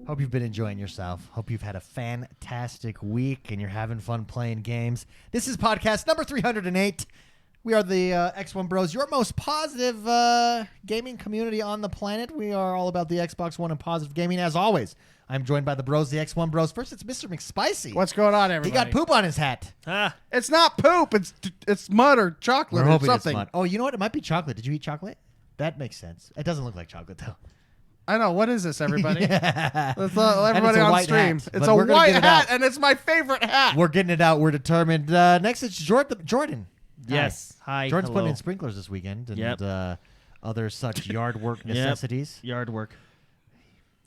Hope you've been enjoying yourself. Hope you've had a fantastic week and you're having fun playing games. This is podcast number 308. We are the XoneBros, your most positive gaming community on the planet. We are all about the Xbox One and positive gaming. As always, I'm joined by the bros, the XoneBros. First, it's Mr. McSpicy. What's going on, everybody? He got poop on his hat. It's not poop. It's mud or chocolate We're or hoping something. it's mud. Oh, you know what? It might be chocolate. Did you eat chocolate? That makes sense. It doesn't look like chocolate, though. I know. What is this, everybody? Yeah. Let's let everybody on stream. Hat, it's a white hat, and it's my favorite hat. We're getting it out. We're determined. Next, it's Jordan. Yes. Hi. Jordan's hello. putting in sprinklers this weekend and other such yard work necessities. Yard work.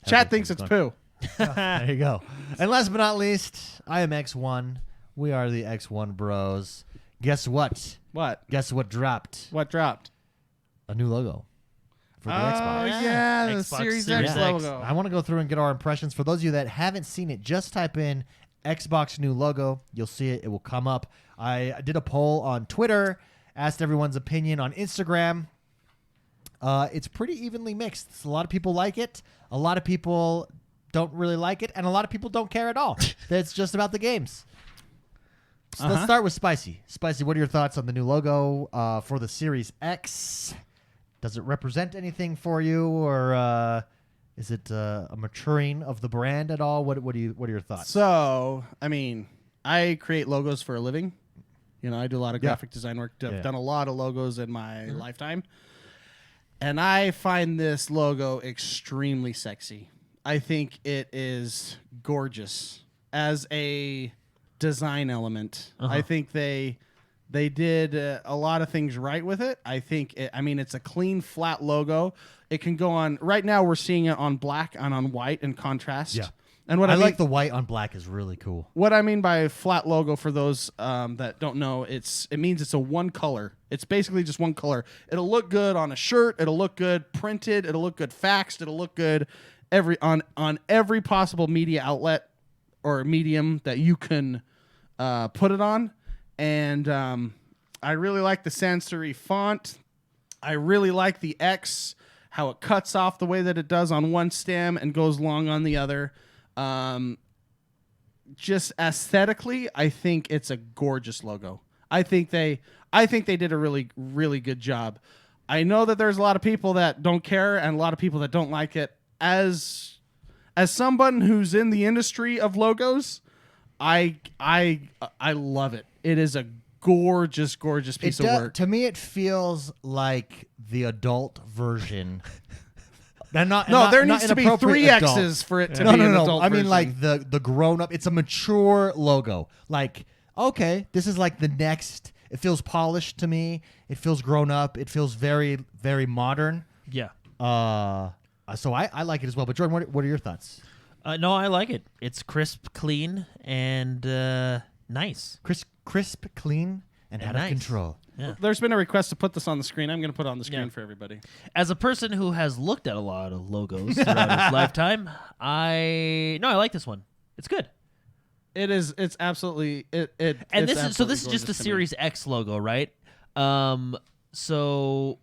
Chat thinks it's poo. There you go. And last but not least, I am X1. We are the XoneBros. Guess what? What? Guess what dropped? What dropped? A new logo for the Oh, Xbox. yeah, the Xbox Series Series X X. logo. I want to go through and get our impressions. For those of you that haven't seen it, just type in Xbox new logo. You'll see it. It will come up. I did a poll on Twitter, asked everyone's opinion on Instagram. It's pretty evenly mixed. A lot of people like it. A lot of people don't really like it. And a lot of people don't care at all. It's just about the games. So let's start with Spicy. Spicy, what are your thoughts on the new logo for the Series X? Does it represent anything for you, or is it a maturing of the brand at all? What are your thoughts? So, I mean, I create logos for a living. You know, I do a lot of graphic design work. I've done a lot of logos in my lifetime. And I find this logo extremely sexy. I think it is gorgeous as a design element. I think they did a lot of things right with it. I think it's a clean, flat logo. It can go on. Right now, we're seeing it on black and on white in contrast. Yeah. And what I I mean, like the white on black is really cool. what I mean by flat logo, for those that don't know, it means it's a one color. It's basically just one color. It'll look good on a shirt. It'll look good printed. It'll look good faxed. It'll look good on every possible media outlet or medium that you can put it on. And I really like the sans serif font. I really like the X, how it cuts off the way that it does on one stem and goes long on the other. Just aesthetically, I think it's a gorgeous logo. I think they did a really, really good job. I know that there's a lot of people that don't care and a lot of people that don't like it. As someone who's in the industry of logos, I love it. It is a gorgeous, gorgeous piece of work. To me, it feels like the adult version. There needs to be 3 X's for it to be an adult I mean, version. like the grown up. It's a mature logo. Like, okay, this is like the next. It feels polished to me. It feels grown up. It feels very, very modern. Yeah. So I like it as well. But Jordan, what are your thoughts? No, I like it. It's crisp, clean, and nice. Crisp, clean, and out of nice. control. Yeah. There's been a request to put this on the screen. I'm going to put it on the screen for everybody. As a person who has looked at a lot of logos throughout his lifetime, I like this one. It's good. It is. It's absolutely. And this is just the Series X logo, right? So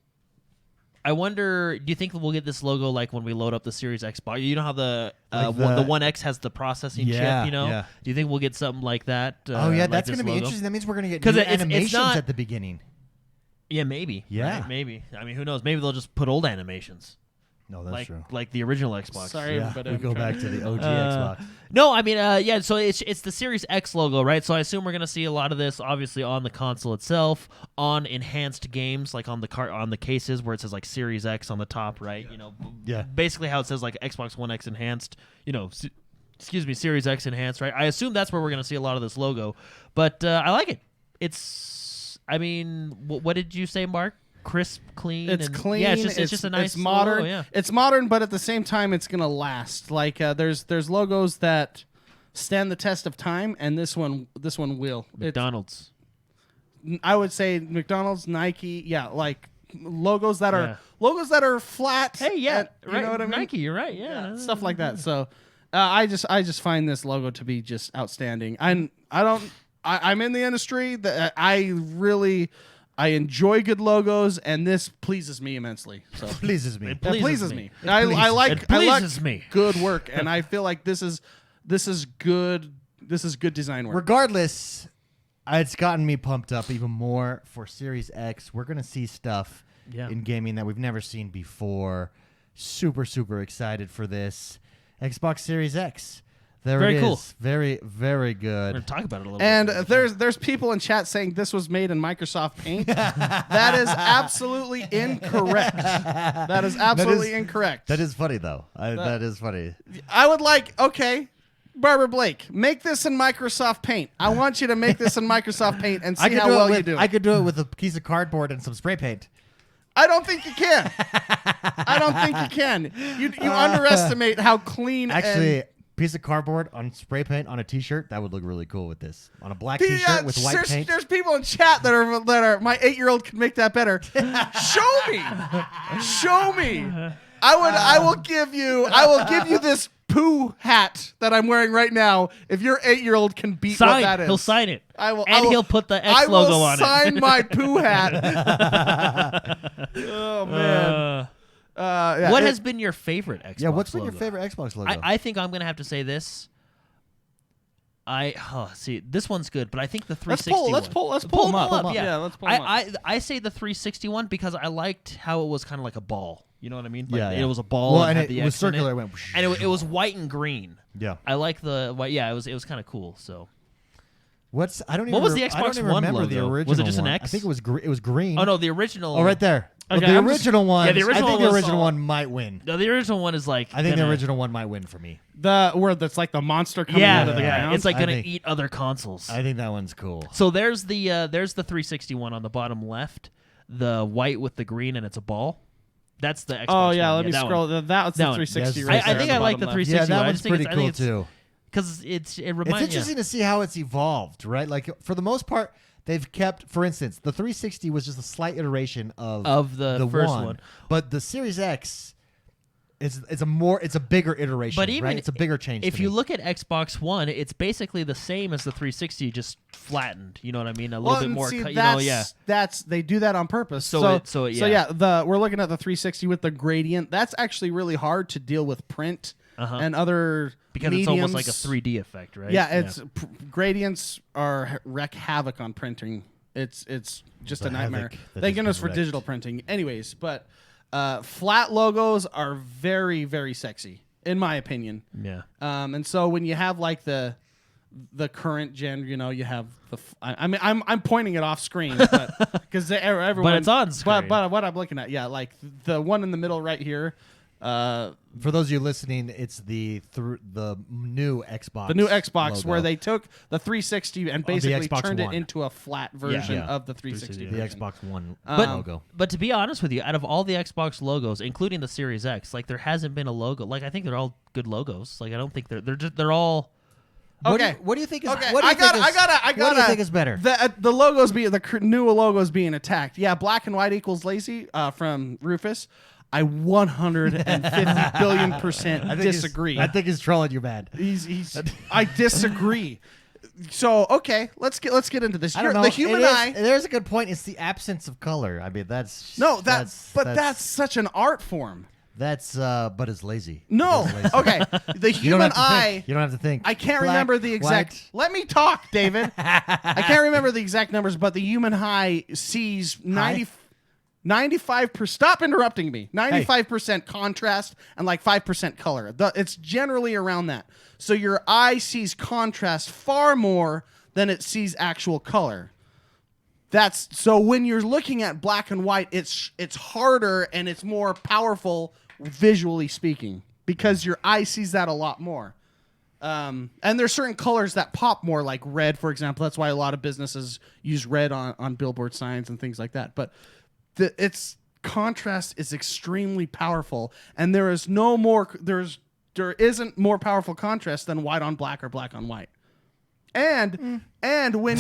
I wonder, do you think we'll get this logo like when we load up the Series X box? You know how the One X has the processing chip, you know? Yeah. Do you think we'll get something like that? That's like going to be logo? interesting. That means we're going to get 'Cause new it's animations not- at the beginning. Yeah, maybe. Yeah. Right? Maybe. I mean, who knows? Maybe they'll just put old animations. No, that's true. Like the original Xbox. Sorry, Yeah, but we go back to the OG Xbox. No, I mean, so it's the Series X logo, right? So I assume we're gonna see a lot of this, obviously, on the console itself, on enhanced games, like on the cases where it says like Series X on the top, right? You know, basically how it says like Xbox One X enhanced, you know, Series X enhanced, right? I assume that's where we're gonna see a lot of this logo, but I like it. It's, I mean, what did you say, Mark? Crisp, clean. It's clean. Yeah, it's just a nice It's modern. logo, yeah. It's modern, but at the same time, it's gonna last. Like there's logos that stand the test of time, and this one will. McDonald's. I would say McDonald's, Nike, like logos that are flat. Hey, yeah, you right. know what I mean? Nike, you're right. Yeah, stuff like that. So I just find this logo to be just outstanding. I'm in the industry that I really I enjoy good logos, and this pleases me immensely. So Pleases me. It that pleases me. me. I like It pleases me. good work, and I feel like this is good. This is good design work. Regardless, it's gotten me pumped up even more for Series X. We're gonna see stuff in gaming that we've never seen before. Super, super excited for this. Xbox Series X. There Very it is. cool. Very, very We're good. gonna talk about it a little And bit. there's people in chat saying this was made in Microsoft Paint. That is absolutely incorrect. That is absolutely incorrect. That is funny though. That is funny. I would like, okay, Barbara Blake, make this in Microsoft Paint. I want you to make this in Microsoft Paint and see how well you do. I could do it with a piece of cardboard and some spray paint. I don't think you can. I don't think you can. You underestimate how clean. Actually, piece of cardboard on spray paint on a T-shirt, that would look really cool with this. On a black and T-shirt with white paint. There's people in chat that are my 8-year-old can make that better. Show me. Show me. I will give you this poo hat that I'm wearing right now if your 8-year-old can beat what that is. He'll sign it. And he'll put the X logo on it. I will sign my poo hat. Oh man. What has been your favorite Xbox? Yeah, what's been logo? your favorite Xbox logo? I think I'm gonna have to say this. See, this one's good, but I think the 360. Let's pull them up. Yeah, let's pull them up. I say the 360 one because I liked how it was kind of like a ball. You know what I mean? Like Yeah. It was a ball. Well, and and had it the was X in circular. it. It went. And it was white and green. Yeah. I like the white. Yeah, it was kind of cool. So. What's I don't even. What was the I don't Xbox even One remember the logo? original Was it just an one. X? I think it was it was green. Oh no, the original. Oh, right there. Okay, the I'm just- original one. yeah, the original I think was the original all- one might win. No, the original one is like. I think the gonna- original one might win for me. The where that's like the monster coming Yeah, out of the ground. it's like I gonna think- eat other consoles. I think that one's cool. So there's the 360 one on the bottom left, the white with the green, and it's a ball. That's the Xbox. Oh yeah, one. let me that scroll. One. That was That the one. 360 Yes. right I there think on I like the bottom left. 360. Yeah, that one. I one's just think pretty I think cool it's, too. because it It's reminds interesting to see how it's evolved, right? Like for the most part, they've kept. For instance, the 360 was just a slight iteration of the first one. but the Series X is it's a bigger iteration. But even right? It's a bigger change. If to you me. look at Xbox One, it's basically the same as the 360, just flattened. You know what I mean? A little bit and more. see, You know, yeah. That's they do that on purpose. So yeah, we're looking at the 360 with the gradient. That's actually really hard to deal with print and other Because mediums. it's almost like a 3D effect, right? Yeah, it's gradients wreak havoc on printing. It's just The a nightmare. havoc that Thank has goodness been for wreaked. digital printing. Anyways, but flat logos are very, very sexy in my opinion. Yeah. And so when you have like the current gen, you know, you have the. I mean, I'm pointing it off screen, but because everyone. But it's on screen. But what I'm looking at, yeah, like the one in the middle right here. For those of you listening, it's the new Xbox. The new Xbox, logo. where they took the 360 and basically Xbox turned One. it into a flat version Yeah. of the 360. the version. Xbox One But logo. but to be honest with you, out of all the Xbox logos, including the Series X, like there hasn't been a logo. Like I think they're all good logos. Like I don't think they're all. Okay. What do you think is? Okay, What do you I got think is, What do you think is better? The logos new logos being attacked. Yeah, black and white equals lazy from Rufus. I 150 billion% disagree. I think he's trolling you bad. I disagree. So okay, let's get into this. I don't know. The human eye. There's a good point. It's the absence of color. I mean, that's that's such an art form. But it's lazy. No. It's lazy. Okay. The You don't human have to eye. think. You don't have to think. I can't Black, remember the exact. white. Let me talk, David. I can't remember the exact numbers, but the human eye sees 95%. Stop interrupting me. 95% contrast and like 5% color. It's generally around that. So your eye sees contrast far more than it sees actual color. So when you're looking at black and white, it's harder and it's more powerful visually speaking because your eye sees that a lot more. And there's certain colors that pop more, like red, for example. That's why a lot of businesses use red on billboard signs and things like that. But its contrast is extremely powerful, and there isn't more powerful contrast than white on black or black on white. And when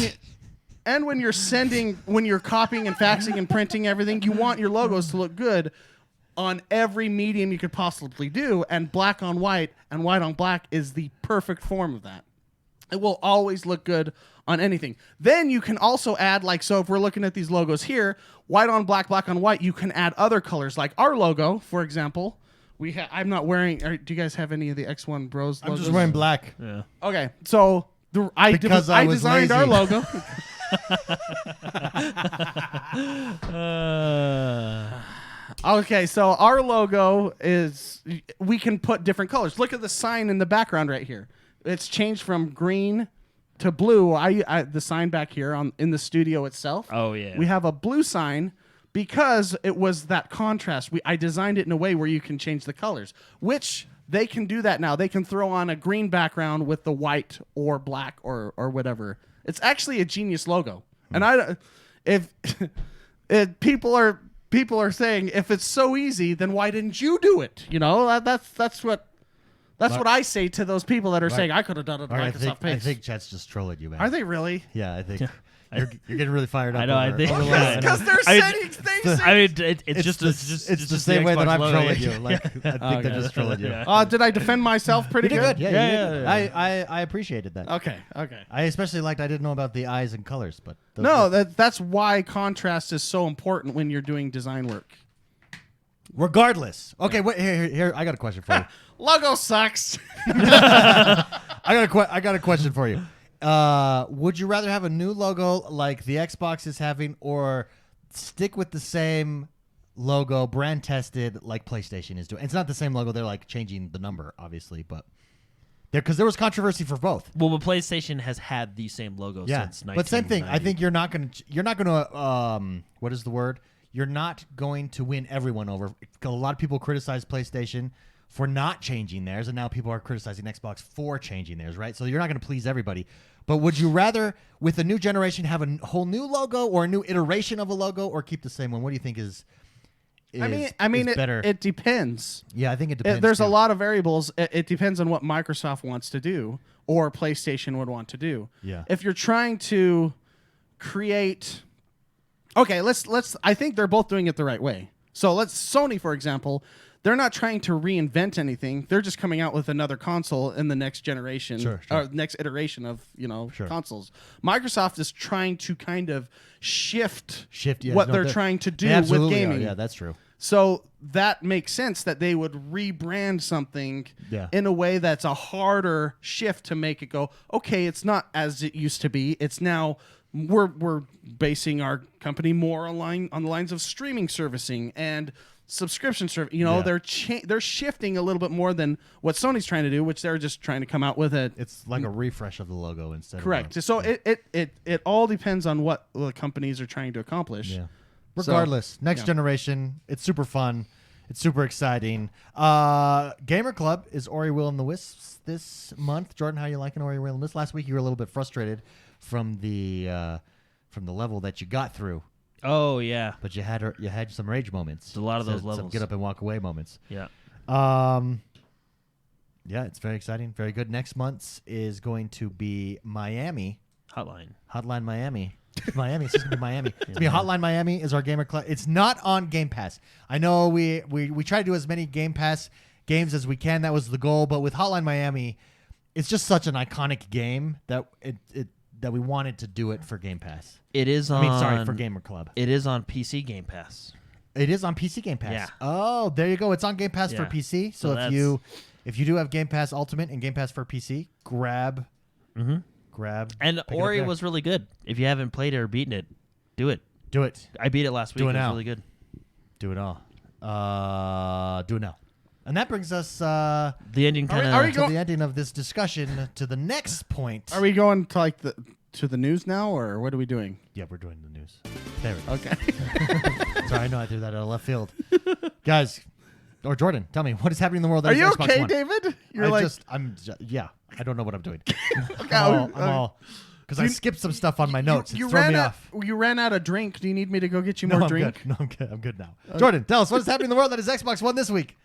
you're copying and faxing and printing everything, you want your logos to look good on every medium you could possibly do, and black on white and white on black is the perfect form of that. It will always look good on anything. Then you can also add, like, so if we're looking at these logos here, white on black, black on white, you can add other colors. Like our logo, for example, I'm not wearing, do you guys have any of the XoneBros logos? I'm just wearing black. Yeah. Okay, so I designed our logo. Okay, so our logo is, we can put different colors. Look at the sign in the background right here. It's changed from green to blue. The sign back here in the studio itself. Oh, yeah. We have a blue sign because it was that contrast. I designed it in a way where you can change the colors, which they can do that now. They can throw on a green background with the white or black or whatever. It's actually a genius logo. And if people are saying, if it's so easy, then why didn't you do it? You know, that's what I say to those people that are saying, I could have done it on Microsoft Paint. I think chat's just trolling you, man. Are they really? Yeah, I think you're getting really fired up. I know. I think Because they're saying things. I mean, it's just the same way that I'm trolling you. Like, I think they're just trolling you. Did I defend myself pretty good? Yeah. I appreciated that. Okay. I especially liked I didn't know about the eyes and colors, but that's why contrast is so important when you're doing design work. Regardless. Okay, wait, here I got a question for you. Logo sucks. I got a question for you. Would you rather have a new logo like the Xbox is having, or stick with the same logo, brand tested, like PlayStation is doing? It's not the same logo. They're like changing the number, obviously, but because there was controversy for both. Well, but PlayStation has had the same logo since 1990. But same thing. I think you're not gonna what is the word? You're not going to win everyone over. A lot of people criticize PlayStation for not changing theirs, and now people are criticizing Xbox for changing theirs, right? So you're not going to please everybody. But would you rather, with a new generation, have a whole new logo or a new iteration of a logo, or keep the same one? What do you think is better? It depends. Yeah, I think it depends. There's a lot of variables. It depends on what Microsoft wants to do or PlayStation would want to do. Yeah. If you're trying to create... Okay, I think they're both doing it the right way. So Sony, for example, they're not trying to reinvent anything. They're just coming out with another console in the next generation, or next iteration of consoles. Microsoft is trying to kind of shift what they're trying to do with gaming. Yeah, that's true. So that makes sense that they would rebrand something in a way that's a harder shift to make it go, okay, it's not as it used to be. It's now we're basing our company more on the lines of streaming servicing and subscription service. They're shifting a little bit more than what Sony's trying to do, which they're just trying to come out with it. It's like a refresh of the logo instead. Correct. So it all depends on what the companies are trying to accomplish. Yeah. Regardless, next generation, it's super fun. It's super exciting. Gamer Club is Ori Will and the Wisps this month. Jordan, how are you liking Ori Will and the Wisps? Last week you were a little bit frustrated from the level that you got through. Oh yeah, but you had some rage moments. A lot of those levels, some get up and walk away moments. Yeah. Yeah, it's very exciting, very good. Next month's is going to be Miami. Hotline Miami. Miami. It's just gonna be Miami. It's gonna be Hotline Miami is our Gamer Club. It's not on Game Pass. I know we try to do as many Game Pass games as we can. That was the goal. But with Hotline Miami, it's just such an iconic game that that we wanted to do it for Game Pass. It is for Gamer Club. It is on PC Game Pass. It is on PC Game Pass. Yeah. Oh, there you go. It's on Game Pass for PC. So if you do have Game Pass Ultimate and Game Pass for PC, grab. And Ori was really good. If you haven't played it or beaten it, do it. Do it. I beat it last week. It was really good. Do it all. Do it now. And that brings us the ending to the ending of this discussion to the next point. Are we going to to the news now, or what are we doing? Yeah, we're doing the news. There we go. Okay. Sorry, I know I threw that out of left field. Guys, or Jordan, tell me, what is happening in the world? Are you Xbox okay, One? David? I don't know what I'm doing. Okay, I'm all because I skipped some stuff on my notes. It's throwing me off. You ran out of drink. Do you need me to go get you more drink? No, I'm good. I'm good now. Jordan, tell us what is happening in the world that is Xbox One this week.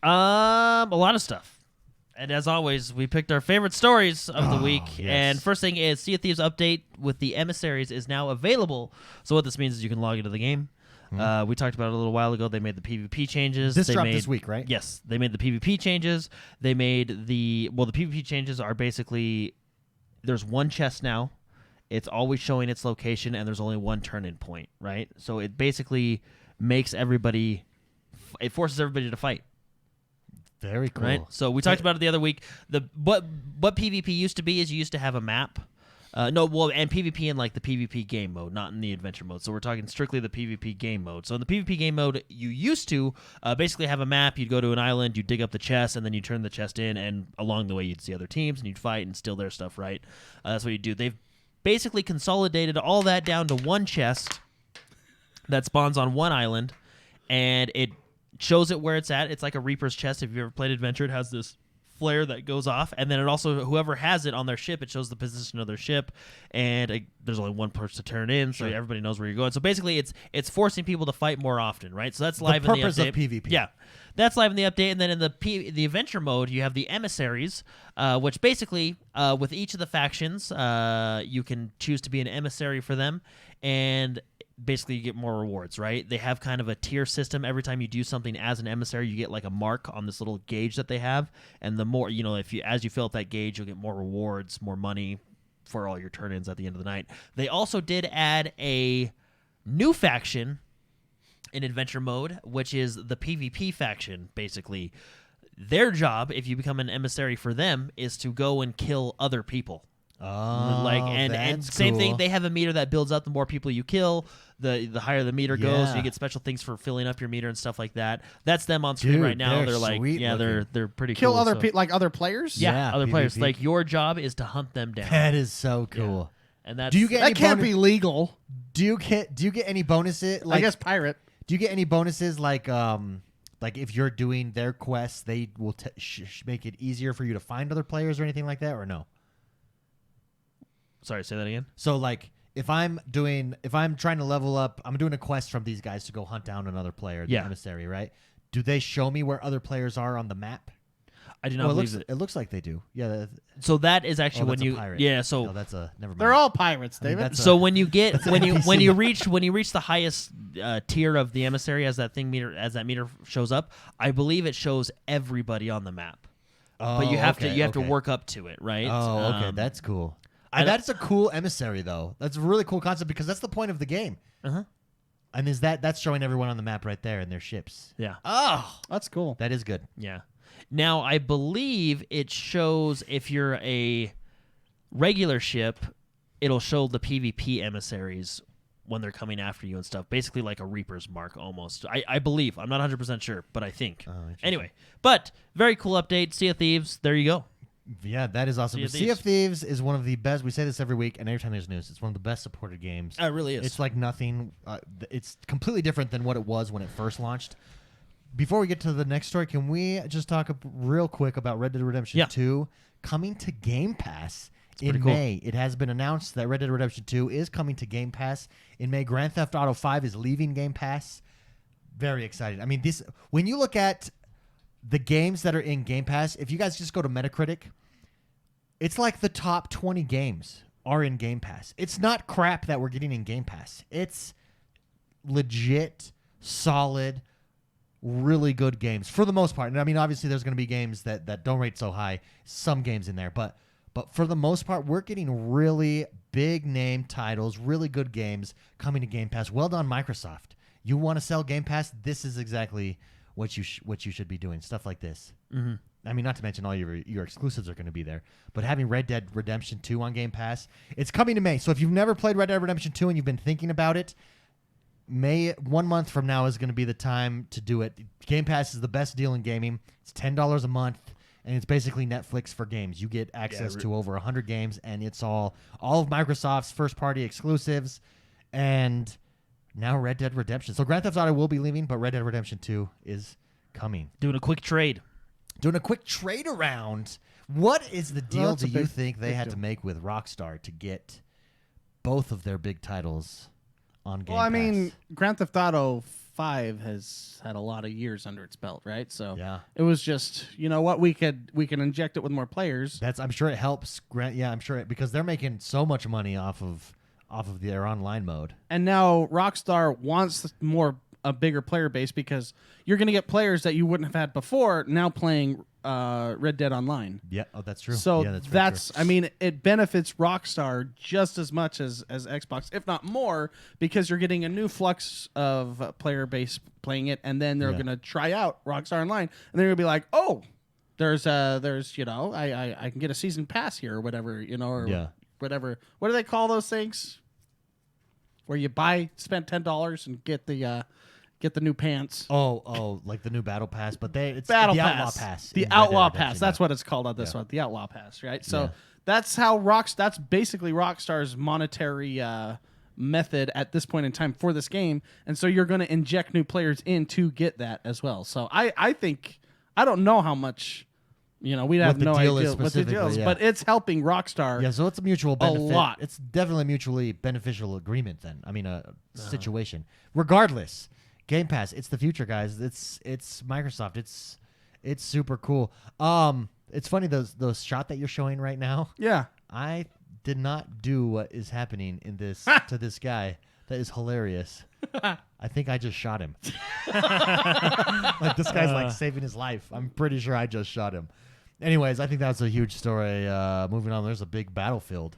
A lot of stuff. And as always, we picked our favorite stories of the week. Yes. And first thing is Sea of Thieves update with the emissaries is now available. So what this means is you can log into the game. We talked about it a little while ago. They made the PvP changes. This dropped this week, right? Yes. They made the PvP changes. They made the PvP changes are basically there's one chest now. It's always showing its location, and there's only one turn-in point, right? So it basically makes everybody, it forces everybody to fight. Very cool. Right? So we talked about it the other week. What PvP used to be is you used to have a map. And PvP in like the PvP game mode, not in the adventure mode. So we're talking strictly the PvP game mode. So in the PvP game mode, you used to basically have a map. You'd go to an island, you'd dig up the chest, and then you turn the chest in, and along the way you'd see other teams, and you'd fight and steal their stuff, right? That's what you do. They've basically consolidated all that down to one chest that spawns on one island, and it shows it where it's at. It's like a Reaper's chest. If you've ever played Adventure, it has this flare that goes off, and then it also, whoever has it on their ship, it shows the position of their ship, and there's only one person to turn in, so everybody knows where you're going. So basically, it's forcing people to fight more often, right? So that's live in the update. The purpose of PvP. Yeah, that's live in the update, and then in the adventure mode, you have the emissaries, which basically, with each of the factions, you can choose to be an emissary for them, and basically you get more rewards, right? They have kind of a tier system. Every time you do something as an emissary, you get like a mark on this little gauge that they have, and the more, as you fill up that gauge, you'll get more rewards, more money for all your turn-ins at the end of the night. They also did add a new faction in adventure mode, which is the PvP faction. Basically, their job, if you become an emissary for them, is to go and kill other people. Oh, and same cool. thing. They have a meter that builds up. The more people you kill, the higher the meter goes. Yeah. So you get special things for filling up your meter and stuff like that. That's them on screen right now. They're like, they're pretty kill cool. other people, like other players. Yeah, other PvP. players. Like your job is to hunt them down. That is so cool. Yeah. And that's, Do you get That any can't be legal. Do you get any bonuses? Like, I guess pirate. Do you get any bonuses like if you're doing their quests, they will make it easier for you to find other players or anything like that, or no? Sorry, say that again. So like if I'm trying to level up, I'm doing a quest from these guys to go hunt down another player, the emissary, right? Do they show me where other players are on the map? I do not believe it looks like they do. Yeah. So that is actually when you pirate. yeah. So no, that's a never mind. They're all pirates, David. so when you get when you reach the highest tier of the emissary, as that meter shows up, I believe it shows everybody on the map. Oh, but you have okay, to have to work up to it, right? Oh, okay, that's cool. That's a cool emissary, though. That's a really cool concept because that's the point of the game. Uh-huh. And that's showing everyone on the map right there in their ships. Yeah. Oh, that's cool. That is good. Yeah. Now, I believe it shows if you're a regular ship, it'll show the PvP emissaries when they're coming after you and stuff. Basically like a Reaper's mark almost. I believe. I'm not 100% sure, but I think. Anyway, but very cool update. Sea of Thieves. There you go. Yeah, that is awesome. Sea of Thieves is one of the best. We say this every week, and every time there's news, it's one of the best supported games. It really is. It's like nothing. It's completely different than what it was when it first launched. Before we get to the next story, can we just talk real quick about Red Dead Redemption 2 coming to Game Pass in May? It has been announced that Red Dead Redemption 2 is coming to Game Pass in May. Grand Theft Auto 5 is leaving Game Pass. Very excited. I mean, when you look at the games that are in Game Pass, if you guys just go to Metacritic, it's like the top 20 games are in Game Pass. It's not crap that we're getting in Game Pass. It's legit, solid, really good games for the most part. And I mean, obviously, there's going to be games that don't rate so high. Some games in there, but for the most part, we're getting really big name titles, really good games coming to Game Pass. Well done, Microsoft. You want to sell Game Pass? This is exactly what you should be doing. Stuff like this. Mm-hmm. I mean, not to mention all your exclusives are going to be there. But having Red Dead Redemption 2 on Game Pass, it's coming to May. So if you've never played Red Dead Redemption 2 and you've been thinking about it, May, 1 month from now, is going to be the time to do it. Game Pass is the best deal in gaming. It's $10 a month, and it's basically Netflix for games. You get access to over 100 games, and it's all of Microsoft's first-party exclusives, and now Red Dead Redemption. So Grand Theft Auto will be leaving, but Red Dead Redemption 2 is coming. Doing a quick trade around. What is the deal do you think they had to make with Rockstar to get both of their big titles on Game Pass? Well, I mean, Grand Theft Auto 5 has had a lot of years under its belt, right? So it was just, you know what, we can inject it with more players. I'm sure it helps. I'm sure because they're making so much money off of their online mode. And now Rockstar wants a bigger player base because you're going to get players that you wouldn't have had before now playing Red Dead Online. Yeah, oh, that's true. So yeah, that's very true. I mean, it benefits Rockstar just as much as Xbox, if not more, because you're getting a new flux of player base playing it, and then they're Yeah. going to try out Rockstar Online, and they're going to be like, oh, there's you know, I can get a season pass here or whatever, you know, or Yeah. whatever. What do they call those things? Where you spend $10 and get the new pants. Oh, like the new battle pass, but it's Battle the Pass. Outlaw Pass. The in Red Outlaw Dead Pass. Redemption, That's yeah. what it's called on this one. The Outlaw Pass, right? So Yeah. that's how that's basically Rockstar's monetary method at this point in time for this game. And so you're going to inject new players in to get that as well. So I think, I don't know how much, you know, we'd have the no deal idea is what the deal is, specifically, yeah. but it's helping Rockstar. Yeah, so it's a mutual benefit. lot. It's definitely a mutually beneficial agreement then. I mean, a situation. Regardless, Game Pass, it's the future, guys. It's Microsoft. It's super cool. It's funny those shot that you're showing right now. Yeah. I did not do what is happening in this to this guy. That is hilarious. I think I just shot him. Like this guy's like saving his life. I'm pretty sure I just shot him. Anyways, I think that's a huge story. Moving on, there's a big Battlefield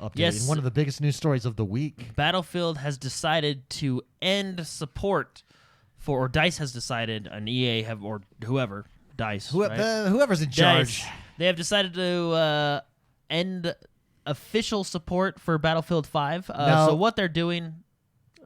update. Yes. And one of the biggest news stories of the week. Battlefield has decided to end support for, or DICE has decided, and EA have, or whoever, DICE, right? Whoever's in charge. DICE, they have decided to end official support for Battlefield 5. No. So what they're doing...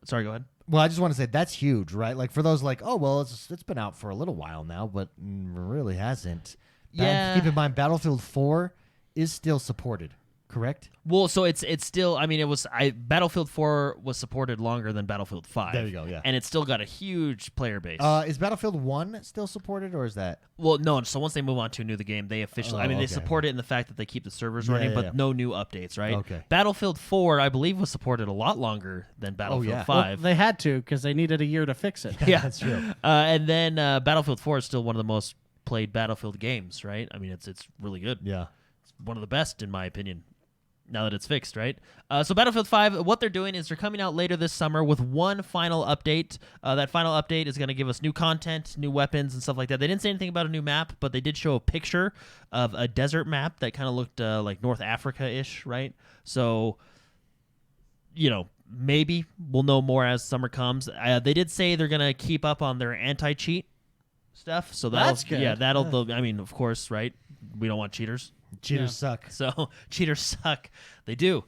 Sorry, go ahead. Well, I just want to say that's huge, right? Like for those like, oh, well, it's been out for a little while now, but really hasn't. Yeah. Keep in mind, Battlefield 4 is still supported, correct? Well, so it's still. I mean, Battlefield 4 was supported longer than Battlefield 5. There you go, yeah. And it's still got a huge player base. Is Battlefield 1 still supported, or is that? Well, no. So once they move on to a new game, they officially. Oh, I mean, they okay. support it in the fact that they keep the servers Yeah, running, yeah, but yeah. no new updates, right? Okay. Battlefield 4, I believe, was supported a lot longer than Battlefield yeah. 5. Well, they had to because they needed a year to fix it. Yeah. That's true. And then Battlefield 4 is still one of the most played Battlefield games, right? I mean, it's really good. Yeah. It's one of the best, in my opinion, now that it's fixed, right? So Battlefield 5, what they're doing is they're coming out later this summer with one final update. That final update is going to give us new content, new weapons, and stuff like that. They didn't say anything about a new map, but they did show a picture of a desert map that kind of looked like North Africa-ish, right? So, you know, maybe we'll know more as summer comes. They did say they're going to keep up on their anti-cheat stuff. So That's good. Yeah, I mean, of course, right? We don't want cheaters. Cheaters suck. So cheaters suck. They do.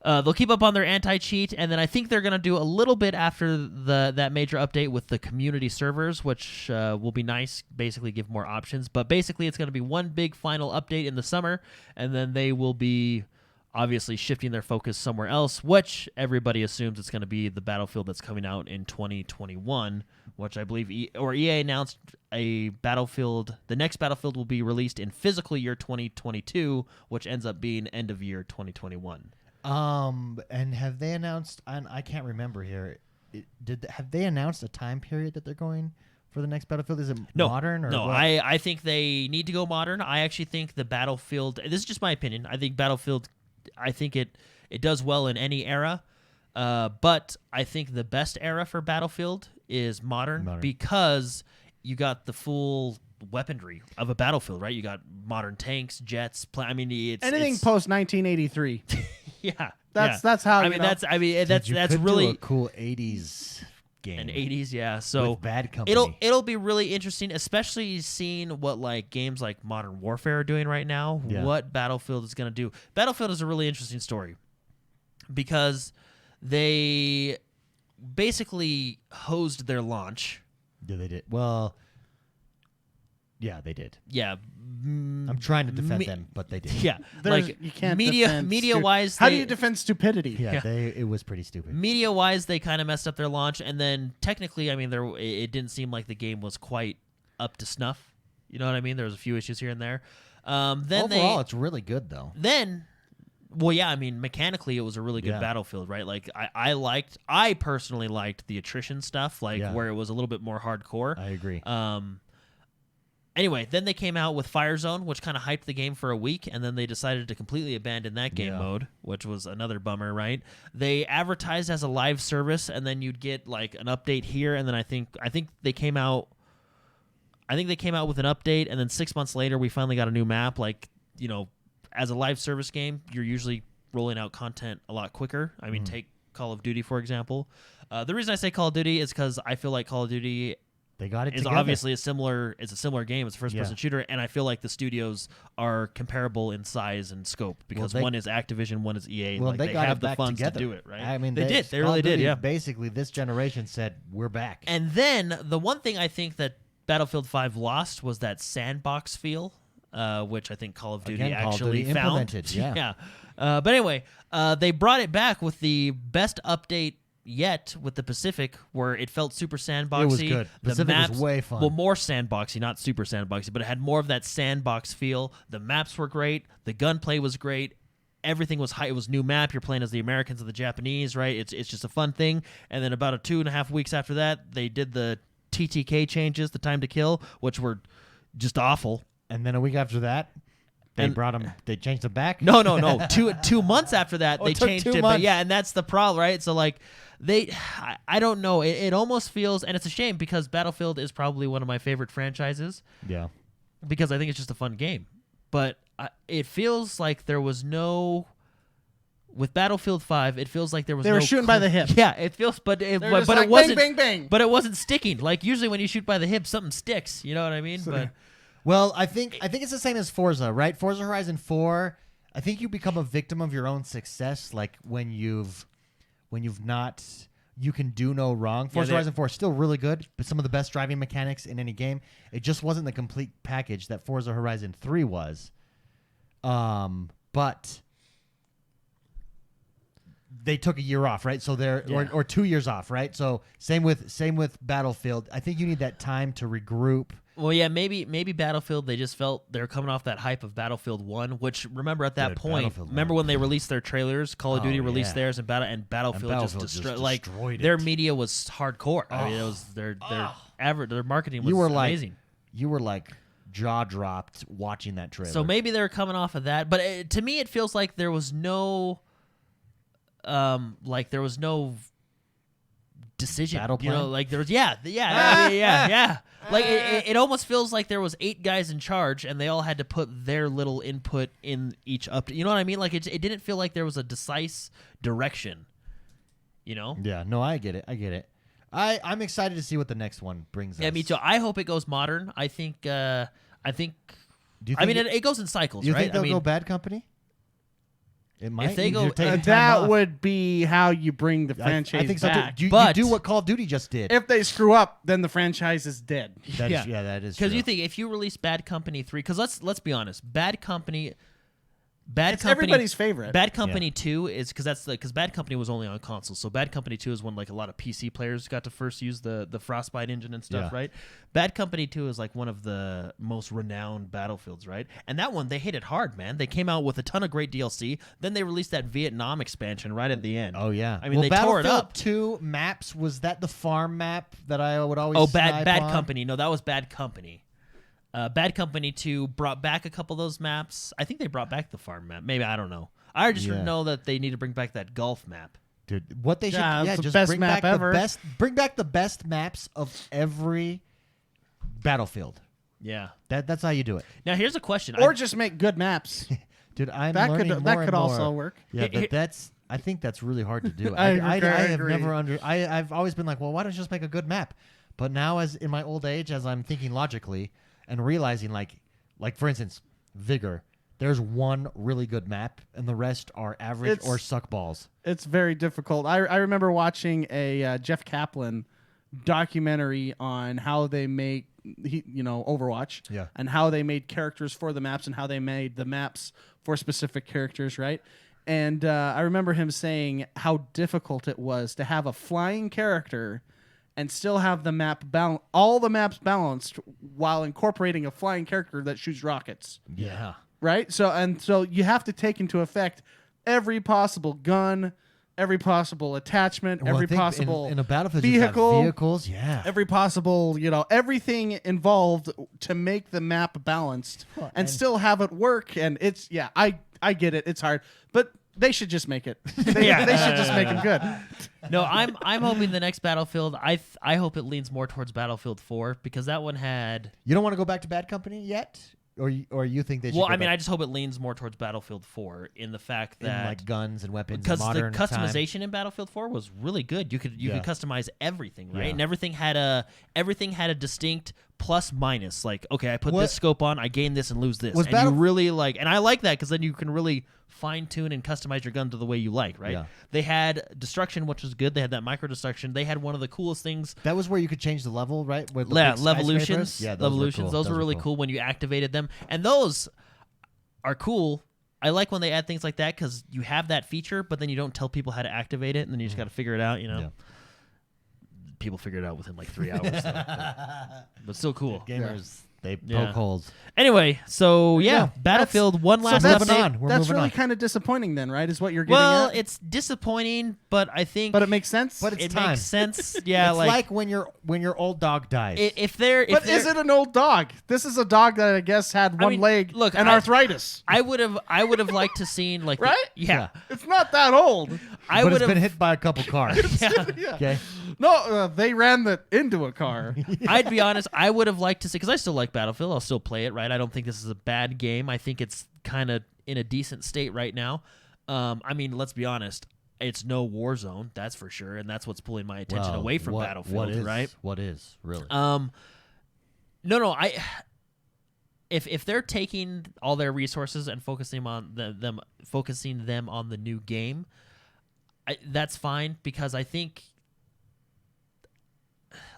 They'll keep up on their anti-cheat, and then I think they're going to do a little bit after that major update with the community servers, which will be nice, basically give more options. But basically it's going to be one big final update in the summer, and then they will be obviously shifting their focus somewhere else, which everybody assumes it's going to be the Battlefield that's coming out in 2021, which I believe EA announced a Battlefield. The next Battlefield will be released in physical year 2022, which ends up being end of year 2021. And have they announced? I can't remember here. Have they announced a time period that they're going for the next Battlefield? Is it modern or no? what? I think they need to go modern. I actually think the Battlefield. This is just my opinion. I think Battlefield. I think it does well in any era, but I think the best era for Battlefield is modern. Because you got the full weaponry of a battlefield, right? You got modern tanks, jets. I mean, Anything post 1983. Yeah, That's how. I mean, that's really a cool 80s game. an 80s. Yeah, so with Bad Company. it'll be really interesting, especially seeing what like games like Modern Warfare are doing right now. Yeah. What Battlefield is going to do. Battlefield is a really interesting story because they basically hosed their launch. Yeah, they did. Well, yeah, they did. Yeah. I'm trying to defend them, but they did. Yeah, you can't media wise. How do you defend stupidity? Yeah, it was pretty stupid. Media wise, they kind of messed up their launch, and then technically, I mean, it didn't seem like the game was quite up to snuff. You know what I mean? There was a few issues here and there. Then overall, it's really good though. Well, yeah, I mean, mechanically, it was a really good Battlefield, right? Like, I personally liked the attrition stuff, like where it was a little bit more hardcore. I agree. Anyway, then they came out with Firezone, which kind of hyped the game for a week, and then they decided to completely abandon that game mode, which was another bummer, right? They advertised as a live service, and then you'd get like an update here, and then I think they came out. I think they came out with an update, and then 6 months later, we finally got a new map. Like, as a live service game, you're usually rolling out content a lot quicker. I mean, take Call of Duty, for example. The reason I say Call of Duty is because I feel like Call of Duty they got it is together. obviously a similar game. It's a first-person shooter, and I feel like the studios are comparable in size and scope because one is Activision, one is EA. Well, like, they got have it the back funds together. to do it, right? I mean, they did. They Call really of Duty, did, yeah. Basically, this generation said, we're back. And then the one thing I think that Battlefield 5 lost was that sandbox feel, which I think Call of Duty Again, Call of actually Duty found. implemented, yeah. But anyway, they brought it back with the best update yet with the Pacific, where it felt super sandboxy. It was good. The Pacific maps was way fun. Well, more sandboxy, not super sandboxy, but it had more of that sandbox feel. The maps were great. The gunplay was great. Everything was high. It was new map. You're playing as the Americans and the Japanese, right? It's just a fun thing. And then about 2.5 weeks after that, they did the TTK changes, the time to kill, which were just awful. And then a week after that, they brought them. They changed them back. No. 2 months after that, Oh, they it took changed 2 it. months. But yeah, and that's the problem, right? So like, I don't know. It almost feels, and it's a shame because Battlefield is probably one of my favorite franchises. Yeah. Because I think it's just a fun game. But it feels like there was no. With Battlefield 5, it feels like there was. They were shooting by the hip. Yeah, it feels, but it They're just but like, it wasn't. bang, bang, bang. But it wasn't sticking. Like usually when you shoot by the hip, something sticks. You know what I mean? But Well, I think it's the same as Forza, right? Forza Horizon 4, I think you become a victim of your own success, like when you've not, you can do no wrong. Forza Horizon 4 is still really good, but some of the best driving mechanics in any game. It just wasn't the complete package that Forza Horizon 3 was. But they took a year off, right? So or 2 years off, right? So same with Battlefield. I think you need that time to regroup. Well, yeah, maybe Battlefield, they just felt they were coming off that hype of Battlefield 1, which, remember at that Dude, point, Battlefield remember 1. when they released their trailers, Call of Duty released yeah. theirs, and Battlefield just destroyed their it. media was hardcore. I mean, it was their marketing was You were amazing. You were like jaw dropped watching that trailer. So maybe they were coming off of that, but to me, it feels like there was no, decision. Battle plan? Like there was, yeah. Like it almost feels like there was 8 guys in charge, and they all had to put their little input in each up. You know what I mean? Like it didn't feel like there was a decisive direction. You know? Yeah. No, I get it. I'm excited to see what the next one brings us. Yeah, me too. I hope it goes modern. I think. Do you think it goes in cycles, you right? think they'll go Bad Company? It might. If they go, that would be how you bring the franchise I think so back. too. You But- do what Call of Duty just did. If they screw up, then the franchise is dead. That is Because true. you think if you release Bad Company 3, because let's be honest, It's everybody's favorite. Bad Company 2 is because Bad Company was only on console, so Bad Company 2 is when like a lot of PC players got to first use the Frostbite engine and stuff, Yeah. right? Bad Company 2 is like one of the most renowned Battlefields, right? And that one they hit it hard, man. They came out with a ton of great DLC. Then they released that Vietnam expansion right at the end. Oh yeah. I mean they Battlefield tore it up. 2 maps, was that the farm map that I would always? Oh, snipe Bad on? Company. No, that was Bad Company. Bad Company 2 brought back a couple of those maps. I think they brought back the farm map. Maybe, I don't know. I just know that they need to bring back that golf map. Dude, what they should it's the just best bring map back ever. bring back the best maps of every Battlefield. Yeah. That's how you do it. Now, here's a question. Or just make good maps. Dude, I'm That learning could more and also more. work. Yeah, Here- but I think that's really hard to do. I have agree. never I've always been like, well, why don't you just make a good map? But now, as in my old age, as I'm thinking logically and realizing, like for instance, Vigor, there's one really good map, and the rest are average or suck balls. It's very difficult. I remember watching a Jeff Kaplan documentary on how they make Overwatch, Yeah. and how they made characters for the maps and how they made the maps for specific characters, right? And I remember him saying how difficult it was to have a flying character and still have the map all the maps balanced while incorporating a flying character that shoots rockets. Yeah. Right? So you have to take into effect every possible gun, every possible attachment, Well, every I think possible in a Battlefield, you've got vehicle, vehicles, yeah. every possible, everything involved to make the map balanced and still have it work. And it's, I get it. It's hard. But They should just make it. They should just make them good. No, I'm hoping the next Battlefield. I hope it leans more towards Battlefield 4 because that one had. You don't want to go back to Bad Company yet, or you think they should? Well, go I mean, back I just hope it leans more towards Battlefield 4 in the fact that in like guns and weapons, because and the modern customization time. in Battlefield 4 was really good. You could customize everything, right? Yeah. And everything had a distinct plus minus. Like, okay, I put this scope on, I gain this and lose this. Was and you really like, and I like that because then you can really fine tune and customize your gun to the way you like, right? Yeah. They had destruction, which was good. They had that micro destruction. They had one of the coolest things. That was where you could change the level, right? With the Yeah, big Levolutions. skyscrapers? Yeah, Those were really cool when you activated them, and those are cool. I like when they add things like that because you have that feature, but then you don't tell people how to activate it, and then you just got to figure it out. You know, Yeah. people figure it out within like 3 hours, though, but still cool. Gamers, they Yeah. poke holes. Anyway, so yeah, Yeah, Battlefield. One last that's- update. on. We're That's moving really on. kind of disappointing, then, right? Is what you're getting Well, at? it's disappointing, but I think But it makes sense. But it's it time. makes sense. Yeah, It's like when your old dog dies. if they're. But is it an old dog? This is a dog that I guess had one mean, leg look, and arthritis. I would have liked to seen like Right? yeah. It's not that old. I but would it's been have. hit by a couple cars. Yeah. Okay. No, they ran that into a car. I'd be honest. I would have liked to see because I still like Battlefield. I'll still play it. Right. I don't think this is a bad game. I think it's kind of in a decent state right now. I mean, let's be honest. It's no Warzone, that's for sure, and that's what's pulling my attention away from Battlefield. What is, right? What is really? No. If they're taking all their resources and focusing on them on the new game, that's fine because I think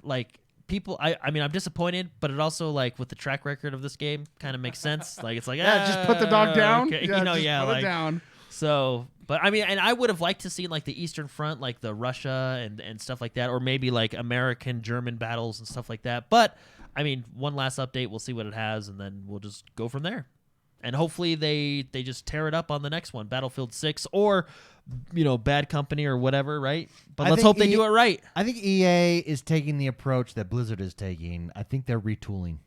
like people I mean I'm disappointed, but it also like with the track record of this game kind of makes sense. Like it's like Just put the dog down. okay. Yeah, Put it like down. so. But I mean, and I would have liked to see like the Eastern Front, like the Russia and stuff like that, or maybe like American German battles and stuff like that. But I mean, one last update, we'll see what it has, and then we'll just go from there. And hopefully they just tear it up on the next one, Battlefield 6 or Bad Company or whatever, right? But let's hope they do it right. I think EA is taking the approach that Blizzard is taking. I think they're retooling.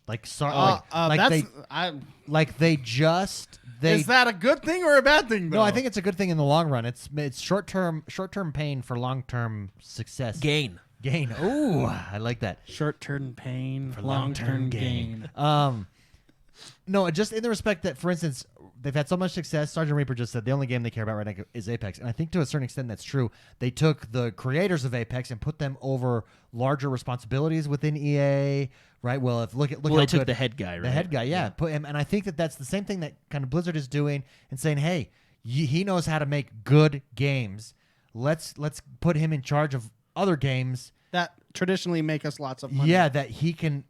Like Is that a good thing or a bad thing, though? No, I think it's a good thing in the long run. It's short-term pain for long-term success. Gain. Ooh, I like that. Short-term pain for long-term gain. No, just in the respect that, for instance, they've had so much success. Sergeant Reaper just said the only game they care about right now is Apex, and I think to a certain extent that's true. They took the creators of Apex and put them over larger responsibilities within EA, right? Well, look Well, how they took good the head guy, right? the head guy, yeah. Put him, and I think that's the same thing that kind of Blizzard is doing and saying, hey, he knows how to make good games. Let's put him in charge of other games That traditionally make us lots of money. yeah, that he can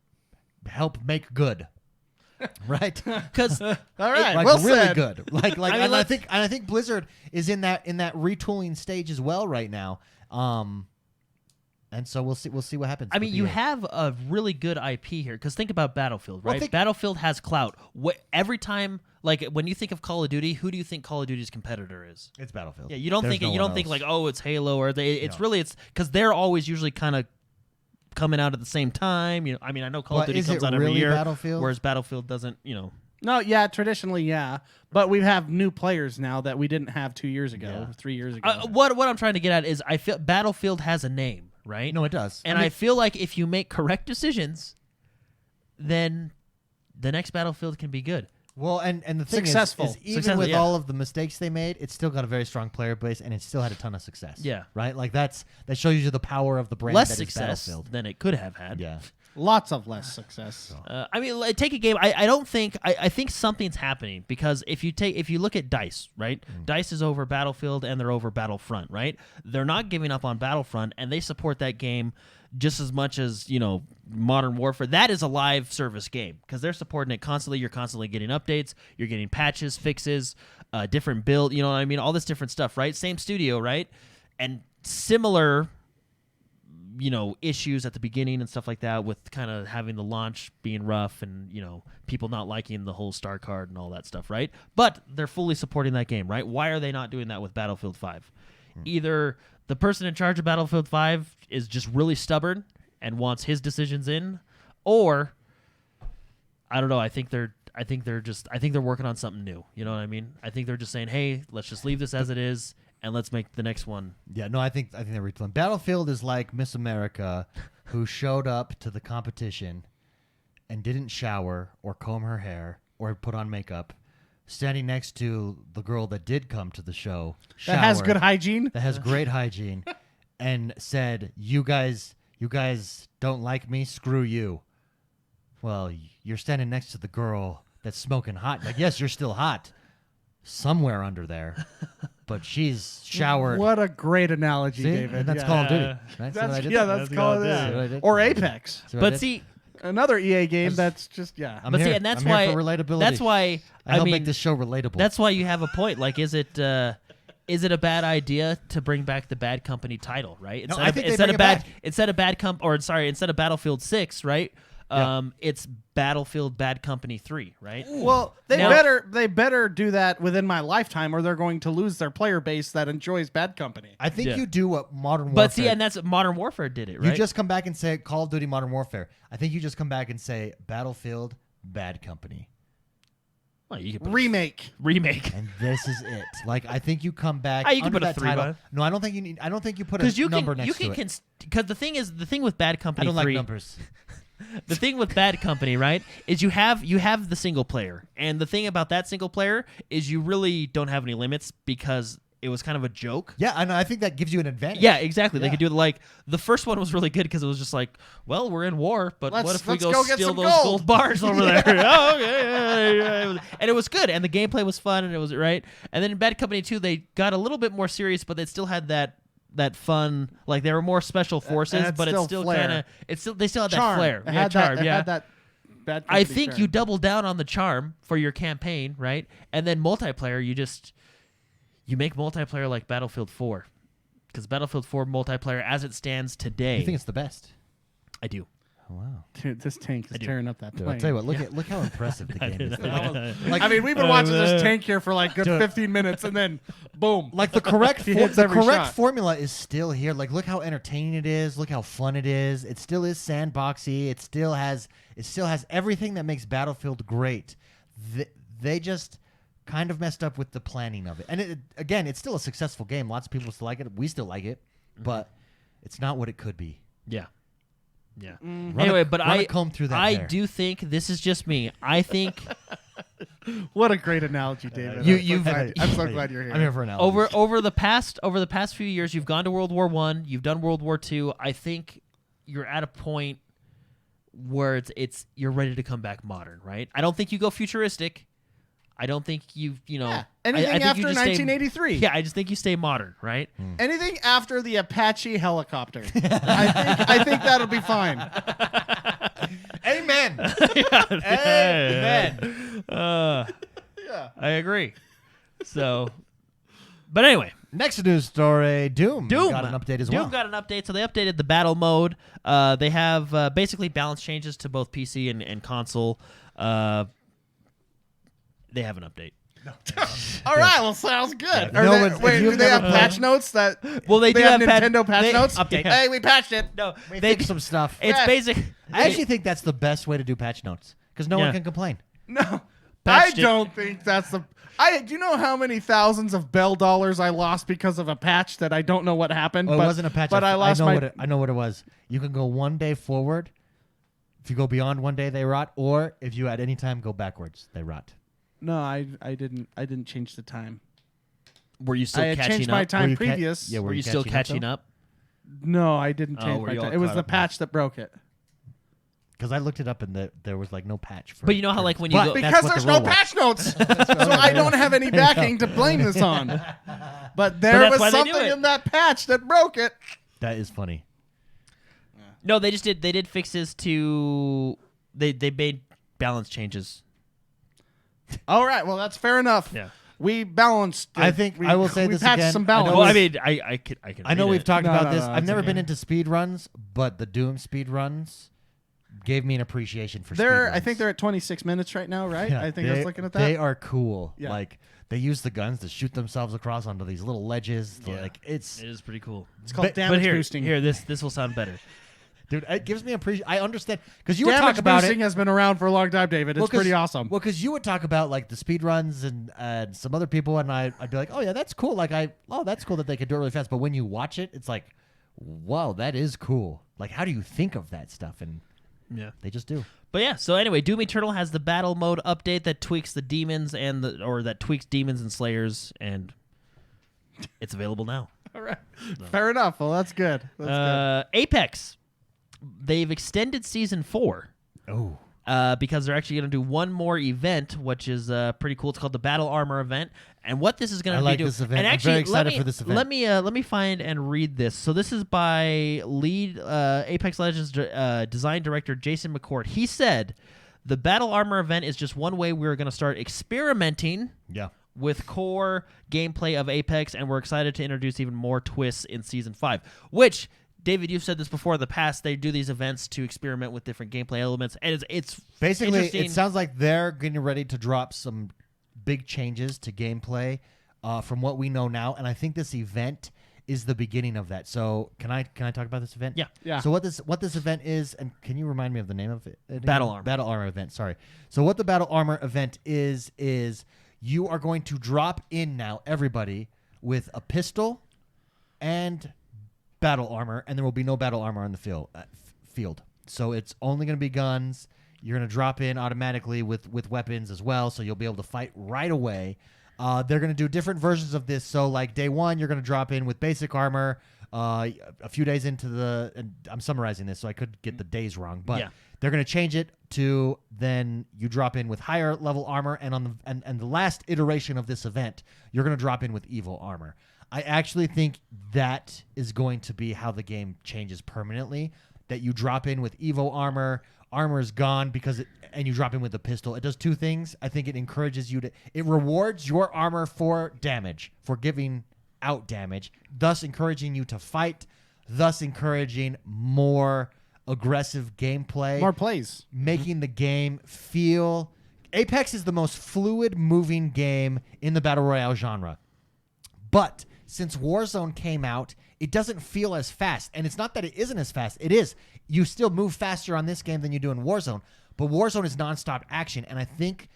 help make good. Right? Because All right. Like well really said. good. Like I mean, and I think Blizzard is in that retooling stage as well right now. And so we'll see what happens. I mean, with you EA. have a really good IP here. Because think about Battlefield, Well, right? Battlefield has clout. Every time, like when you think of Call of Duty, who do you think Call of Duty's competitor is? It's Battlefield. Yeah, you don't There's think no you don't one think else. like it's Halo or it's No. really it's because they're always usually kind of coming out at the same time. I mean, I know Call of But Duty is comes it out every really year, Battlefield? whereas Battlefield doesn't. No, yeah, traditionally, yeah. But we have new players now that we didn't have 2 years ago, Yeah. 3 years ago. What I'm trying to get at is I feel Battlefield has a name, right? No, it does. And I feel like if you make correct decisions, then the next Battlefield can be good. Well, and the thing Successful. is even Successful, with yeah. all of the mistakes they made, it's still got a very strong player base, and it still had a ton of success. Yeah. right. Like that shows you the power of the brand. Less that is success Battlefield. than it could have had. Yeah. Lots of less success. I mean, take a game. I think something's happening because if you look at DICE, right? DICE is over Battlefield and they're over Battlefront, right? They're not giving up on Battlefront and they support that game just as much as Modern Warfare. That is a live service game because they're supporting it constantly. You're constantly getting updates. You're getting patches, fixes, different build. You know what I mean? All this different stuff, right? Same studio, right? And similar. Issues at the beginning and stuff like that with kind of having the launch being rough and, people not liking the whole star card and all that stuff, right? But they're fully supporting that game, right? Why are they not doing that with Battlefield 5? Either the person in charge of Battlefield 5 is just really stubborn and wants his decisions in, or I don't know, I think they're working on something new. You know what I mean? I think they're just saying, hey, let's just leave this as it is and let's make the next one. Yeah, no, I think they're retooling. Battlefield is like Miss America, who showed up to the competition and didn't shower or comb her hair or put on makeup, standing next to the girl that did come to the show, That has good hygiene. that has great hygiene, and said, "You guys don't like me. Screw you." Well, you're standing next to the girl that's smoking hot. Like, yes, you're still hot somewhere under there, but she's showered. What a great analogy, See? David. And that's yeah. Call of Duty. Right? See what I That's, did yeah, there? that's Call of See what I Duty. did? Or Apex. See what I But did? see, Another EA game that's just, yeah. I'm but here. see, and that's I'm why here for relatability. That's why I help mean, make this show relatable. That's why you have a point. Like, is it a bad idea to bring back the Bad Company title? Right? No, I think they bring it back. Instead of Battlefield 6, right? It's Battlefield Bad Company 3, right? Well, they Now- better do that within my lifetime, or they're going to lose their player base that enjoys Bad Company. I think Yeah. you do what Modern Warfare. But see, and that's Modern Warfare did it, right? You just come back and say Call of Duty Modern Warfare. I think you just come back and say Battlefield Bad Company. well, you could put Remake. remake. And this is it. Like, I think you come back You can under put a that 3 title. by it. No, I don't think you need. I don't think you put Because a you number can, next to it. because the thing with Bad I Company don't 3, like numbers. the thing with Bad Company, right, is you have the single player, and the thing about that single player is you really don't have any limits because it was kind of a joke. Yeah, and I think that gives you an advantage. Yeah, exactly. They Yeah. could do it like the first one was really good because it was just like, well, we're in war, but what if we let's go go get steal some those gold. gold bars over there? Oh, okay, yeah. And it was good, and the gameplay was fun, and it was right. And then in Bad Company 2, they got a little bit more serious, but they still had that fun, like they were more special forces, had but still it's still flair. they still had that Charm. flair. It Yeah, had charm. that, it Yeah. had that Bad I Company think charm. you double down on the charm for your campaign, right? And then multiplayer, you make multiplayer like Battlefield 4, because Battlefield 4 multiplayer, as it stands today, You think it's the best? I do. Oh, wow. Dude, this tank is do. tearing up that Dude, plane. I'll tell you what. Look how impressive the game is. Like, I mean, we've been watching this tank here for like good 15 minutes, and then boom. Like the correct He hits every shot. formula is still here. Like, look how entertaining it is. Look how fun it is. It still is sandboxy. It still has everything that makes Battlefield great. They just kind of messed up with the planning of it. And again, it's still a successful game. Lots of people still like it. We still like it, but it's not what it could be. Yeah. Yeah. Run a comb through that I hair. do think this is just me. I think What a great analogy, David. I'm so glad you're here. I'm here for an analogy. over the past few years, you've gone to World War I, you've done World War II. I think you're at a point where you're ready to come back modern, right? I don't think you go futuristic. I don't think anything I think after you just stay- 1983. Yeah, I just think you stay modern, right? Anything after the Apache helicopter. I think that'll be fine. Amen. Amen. Yeah. I agree. So, but anyway, Next news story: Doom got an update as well. Doom got an update, so they updated the battle mode. They have basically balance changes to both PC and console. They have an update. All right, well, sounds good. Yeah, Are no they- one's- if wait, do you've they have never patch notes that? Well, they do have have Nintendo patch notes. Update. Hey, we patched it. No, We they fixed some stuff. It's Yeah. basic. I actually think that's the best way to do patch notes because no Yeah. one can complain. No, I Patched it. don't think that's the. Do you know how many thousands of Bell dollars I lost because of a patch that I don't know what happened? Oh, it but, wasn't a patch. But I lost my. I know what it was. You can go one day forward. If you go beyond one day, they rot. Or if you at any time go backwards, they rot. No, I didn't change the time. Were you still I had catching changed up? my Were time you previous. yeah, Were you still catching up? No, I didn't Oh, change were my you all time. It was caught the up? patch that broke it. Because I looked it up and there was like no patch for. But you know how like when you But go, that's Because what there's the no rule was. patch notes, so I don't have any backing to blame this on. But there that's why was they do something it. in that patch that broke it. That is funny. no, they did fixes to they made balance changes. All right, well that's fair enough. Yeah. We balanced. I think I will say we this patched again. some I balance. know Well, I we've- mean, I can. I know read we've it. talked No, about no, this. no, I've it's never okay. been into speed runs, but the Doom speed runs gave me an appreciation for. They're. speed I think runs. they're at 26 minutes right now, right? Yeah, I think I was looking at that. They are cool. Yeah. Like they use the guns to shoot themselves across onto these little ledges. Yeah. Like it's It is pretty cool. It's called But damage But here, boosting. this will sound better. Dude, it gives me I understand because you would Damage talk about boosting it. has been around for a long time, David. It's pretty awesome. Well, because you would talk about like the speed runs and some other people, and I'd be like, oh yeah, that's cool. Like that's cool that they could do it really fast. But when you watch it, it's like, whoa, that is cool. Like, how do you think of that stuff? And Yeah. they just do. But yeah, so anyway, Doom Eternal has the battle mode update that tweaks the demons or that tweaks demons and slayers, and it's available now. All right. Fair enough. Well, that's good. Apex, they've extended season 4. Oh. Because they're actually going to do one more event, which is pretty cool. It's called the Battle Armor event, and what this is going to be like doing. this event. And I'm actually, very excited for this event. Let me find and read this. So this is by lead Apex Legends design director Jason McCord. He said, "The Battle Armor event is just one way we're going to start experimenting." Yeah. With core gameplay of Apex, and we're excited to introduce even more twists in Season 5, which, David, you've said this before in the past, they do these events to experiment with different gameplay elements, and it's basically, interesting. it sounds like they're getting ready to drop some big changes to gameplay from what we know now, and I think this event is the beginning of that. So can I talk about this event? Yeah. So what this event is, and can you remind me of the name of it? Battle Armor. Battle Armor event, sorry. So what the Battle Armor event is you are going to drop in now, everybody, with a pistol and battle armor, and there will be no battle armor on the field. So it's only going to be guns. You're going to drop in automatically with weapons as well, so you'll be able to fight right away. They're going to do different versions of this. So like day one, you're going to drop in with basic armor. A few days into and I'm summarizing this, so I could get the days wrong, but Yeah. they're going to change it to then you drop in with higher level armor, and on the last iteration of this event, you're going to drop in with evil armor. I actually think that is going to be how the game changes permanently. That you drop in with Evo armor is gone and you drop in with a pistol. It does two things. I think it encourages you it rewards your armor for damage, for giving out damage, thus encouraging you to fight, thus encouraging more aggressive gameplay. More plays. Making the game feel... Apex is the most fluid moving game in the Battle Royale genre. But since Warzone came out, it doesn't feel as fast. And it's not that it isn't as fast. It is. You still move faster on this game than you do in Warzone. But Warzone is nonstop action. And I think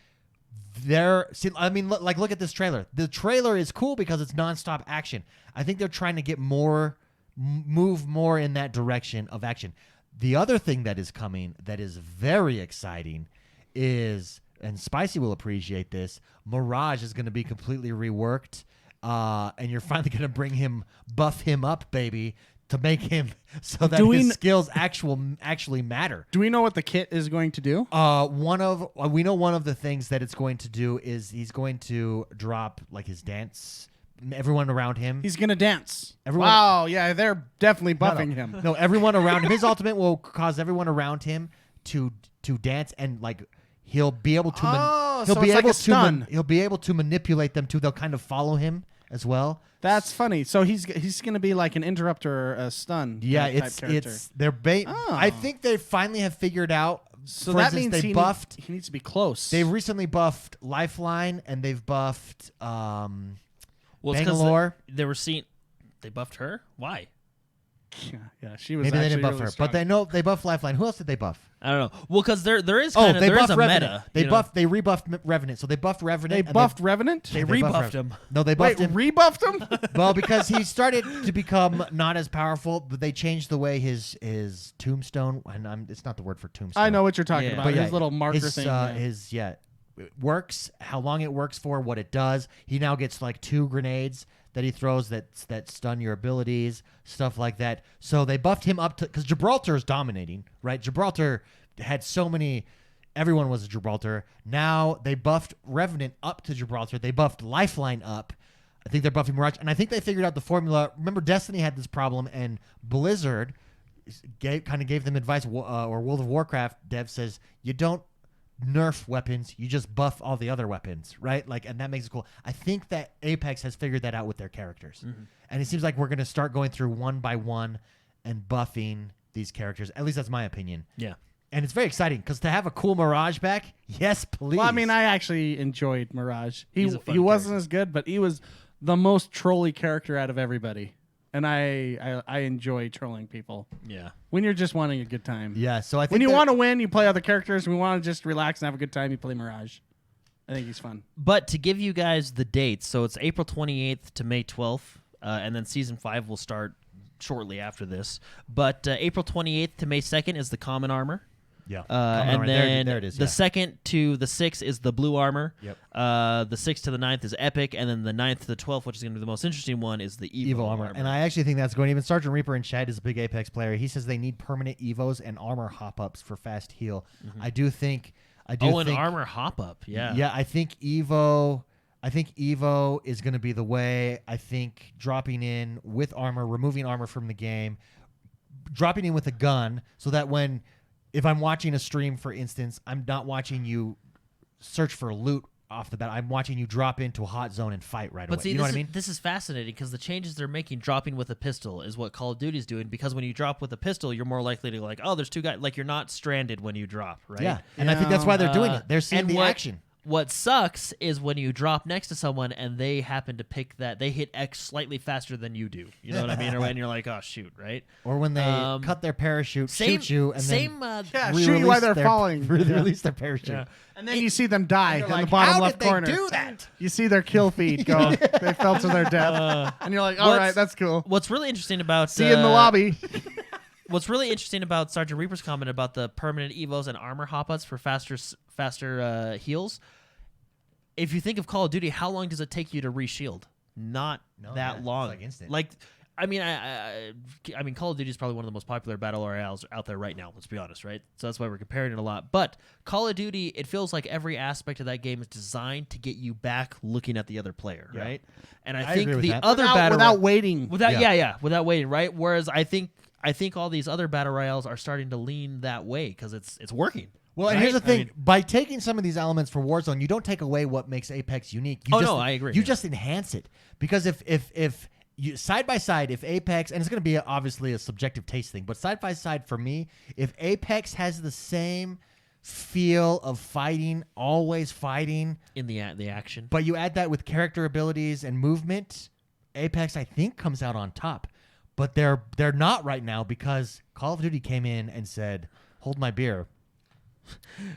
look at this trailer. The trailer is cool because it's nonstop action. I think they're trying to get move more in that direction of action. The other thing that is coming that is very exciting is, and Spicy will appreciate this, Mirage is going to be completely reworked. And you're finally going to buff him up, baby, to make him so that his skills actually matter. Do we know what the kit is going to do? We know one of the things that it's going to do is he's going to drop like his dance. Everyone around him. He's going to dance. Wow, yeah, they're definitely buffing him. No, everyone around him. His ultimate will cause everyone around him to dance, and like he'll be able to he'll be able to manipulate them too. They'll kind of follow him as well. That's funny. So he's going to be like an interrupter, a stun. Yeah, type character. I think they finally have figured out. So for that instance, means they buffed. He needs to be close. They've recently buffed Lifeline, and they've buffed Well, it's Bangalore. They buffed her. Why? Yeah, she was. Maybe they didn't buff really her, strong. but they buffed Lifeline. Who else did they buff? I don't know. Well, because there is kind of a Revenant. meta. They rebuffed Revenant. So they buffed Revenant. They buffed Revenant. They rebuffed him. No, they buffed him. Rebuffed him. Well, because he started to become not as powerful, but they changed the way his tombstone, and it's not the word for tombstone. I know what you're talking about. But His little marker thing. It works, how long it works for, what it does. He now gets like 2 grenades that he throws that stun your abilities, stuff like that. So they buffed him up to, because Gibraltar is dominating, right? Gibraltar had so many, everyone was a Gibraltar. Now they buffed Revenant up to Gibraltar. They buffed Lifeline up. I think they're buffing Mirage, and I think they figured out the formula. Remember, Destiny had this problem, and Blizzard kind of gave them advice, or World of Warcraft dev says, you don't nerf weapons, you just buff all the other weapons, right? Like, and that makes it cool. I think that Apex has figured that out with their characters. Mm-hmm. And it seems like we're going to start going through one by one and buffing these characters. At least that's my opinion. Yeah. And it's very exciting because to have a cool Mirage back, yes, please. Well, I mean, I actually enjoyed Mirage. He He's a fun wasn't character. as good, but he was the most trolly character out of everybody. and I enjoy trolling people Yeah. when you're just wanting a good time. Yeah, so I think When you want to win, you play other characters. When you want to just relax and have a good time, you play Mirage. I think he's fun. But to give you guys the dates, so it's April 28th to May 12th, and then Season 5 will start shortly after this. But April 28th to May 2nd is the common armor. Yeah. And then there it is. the 2nd to the 6th is the blue armor. Yep. The 6th to the 9th is epic, and then the 9th to the 12th, which is going to be the most interesting one, is the Evo armor. And I actually think that's going. Even Sergeant Reaper in chat is a big Apex player. He says they need permanent Evos and armor hop-ups for fast heal. Mm-hmm. I do think and armor hop-up, yeah. Yeah, I think Evo is going to be the way. I think dropping in with armor, removing armor from the game, dropping in with a gun so that if I'm watching a stream, for instance, I'm not watching you search for loot off the bat. I'm watching you drop into a hot zone and fight right away. But see, you know what I mean? This is fascinating because the changes they're making dropping with a pistol is what Call of Duty's doing, because when you drop with a pistol, you're more likely to there's two guys. Like, you're not stranded when you drop, right? Yeah, and I think that's why they're doing it. They're seeing the action. What sucks is when you drop next to someone and they happen to pick that, they hit X slightly faster than you do. You know what I mean? Or when you're like, oh, shoot, right? Or when they cut their parachute, shoot you, and then shoot you while they're falling. Release their parachute. Yeah. And then you see them die in like, the bottom how left did they corner. do that? You see their kill feed go. They fell to their death. And you're like, all right, that's cool. What's really interesting about... See you in the lobby. What's really interesting about Sergeant Reaper's comment about the permanent Evos and armor hop-ups for faster heals... If you think of Call of Duty, how long does it take you to reshield? Not that long. It's like instant. Like, I mean, Call of Duty is probably one of the most popular battle royales out there right now. Let's be honest, right? So that's why we're comparing it a lot. But Call of Duty, it feels like every aspect of that game is designed to get you back looking at the other player, right? And I think agree with the that. other battle without waiting, without waiting, right? Whereas I think all these other battle royales are starting to lean that way because it's working. Well, and here's the thing. By taking some of these elements from Warzone, you don't take away what makes Apex unique. I agree. You just enhance it. Because if you side by side, if Apex, and it's going to be obviously a subjective taste thing, but side by side for me, if Apex has the same feel of fighting, always fighting in the action, but you add that with character abilities and movement, Apex, I think, comes out on top. But they're not right now because Call of Duty came in and said, "Hold my beer."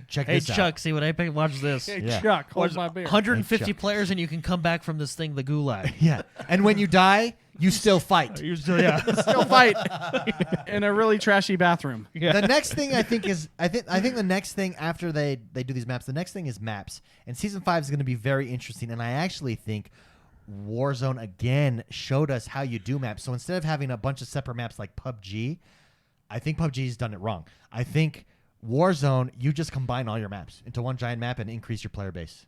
Check this out. Hey, Chuck, see what Apex, watch this. Hey, Chuck, hold my beer. 150 Hey, Chuck. players and you can come back from this thing, the gulag. Yeah. And when you die, you still fight. You still, Still fight in a really trashy bathroom. Yeah. The next thing I think the next thing after they do these maps, the next thing is maps. And Season 5 is going to be very interesting. And I actually think Warzone, again, showed us how you do maps. So instead of having a bunch of separate maps like PUBG, I think PUBG's done it wrong. I think Warzone, you just combine all your maps into one giant map and increase your player base.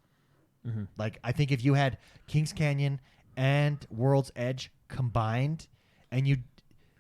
Mm-hmm. Like, I think if you had Kings Canyon and World's Edge combined, and you...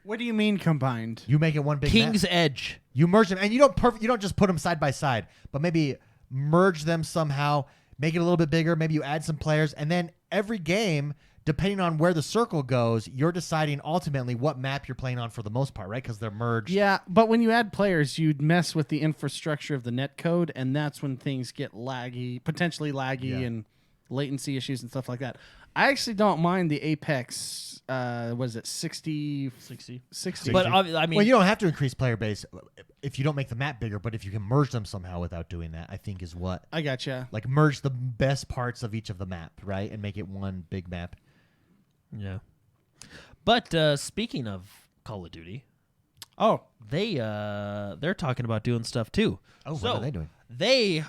What do you mean combined? You make it one big King's map. Edge. You merge them, and you don't just put them side by side, but maybe merge them somehow, make it a little bit bigger, maybe you add some players, and then every game, depending on where the circle goes, you're deciding ultimately what map you're playing on for the most part, right? Because they're merged. Yeah, but when you add players, you'd mess with the infrastructure of the netcode, and that's when things get laggy, potentially laggy, and latency issues and stuff like that. I actually don't mind the Apex, was it 60? 60. But I mean... Well, you don't have to increase player base if you don't make the map bigger, but if you can merge them somehow without doing that, I think is what... I gotcha. Like, merge the best parts of each of the map, right? And make it one big map. Yeah. But speaking of Call of Duty, they're talking about doing stuff too. Oh, what are they doing? They've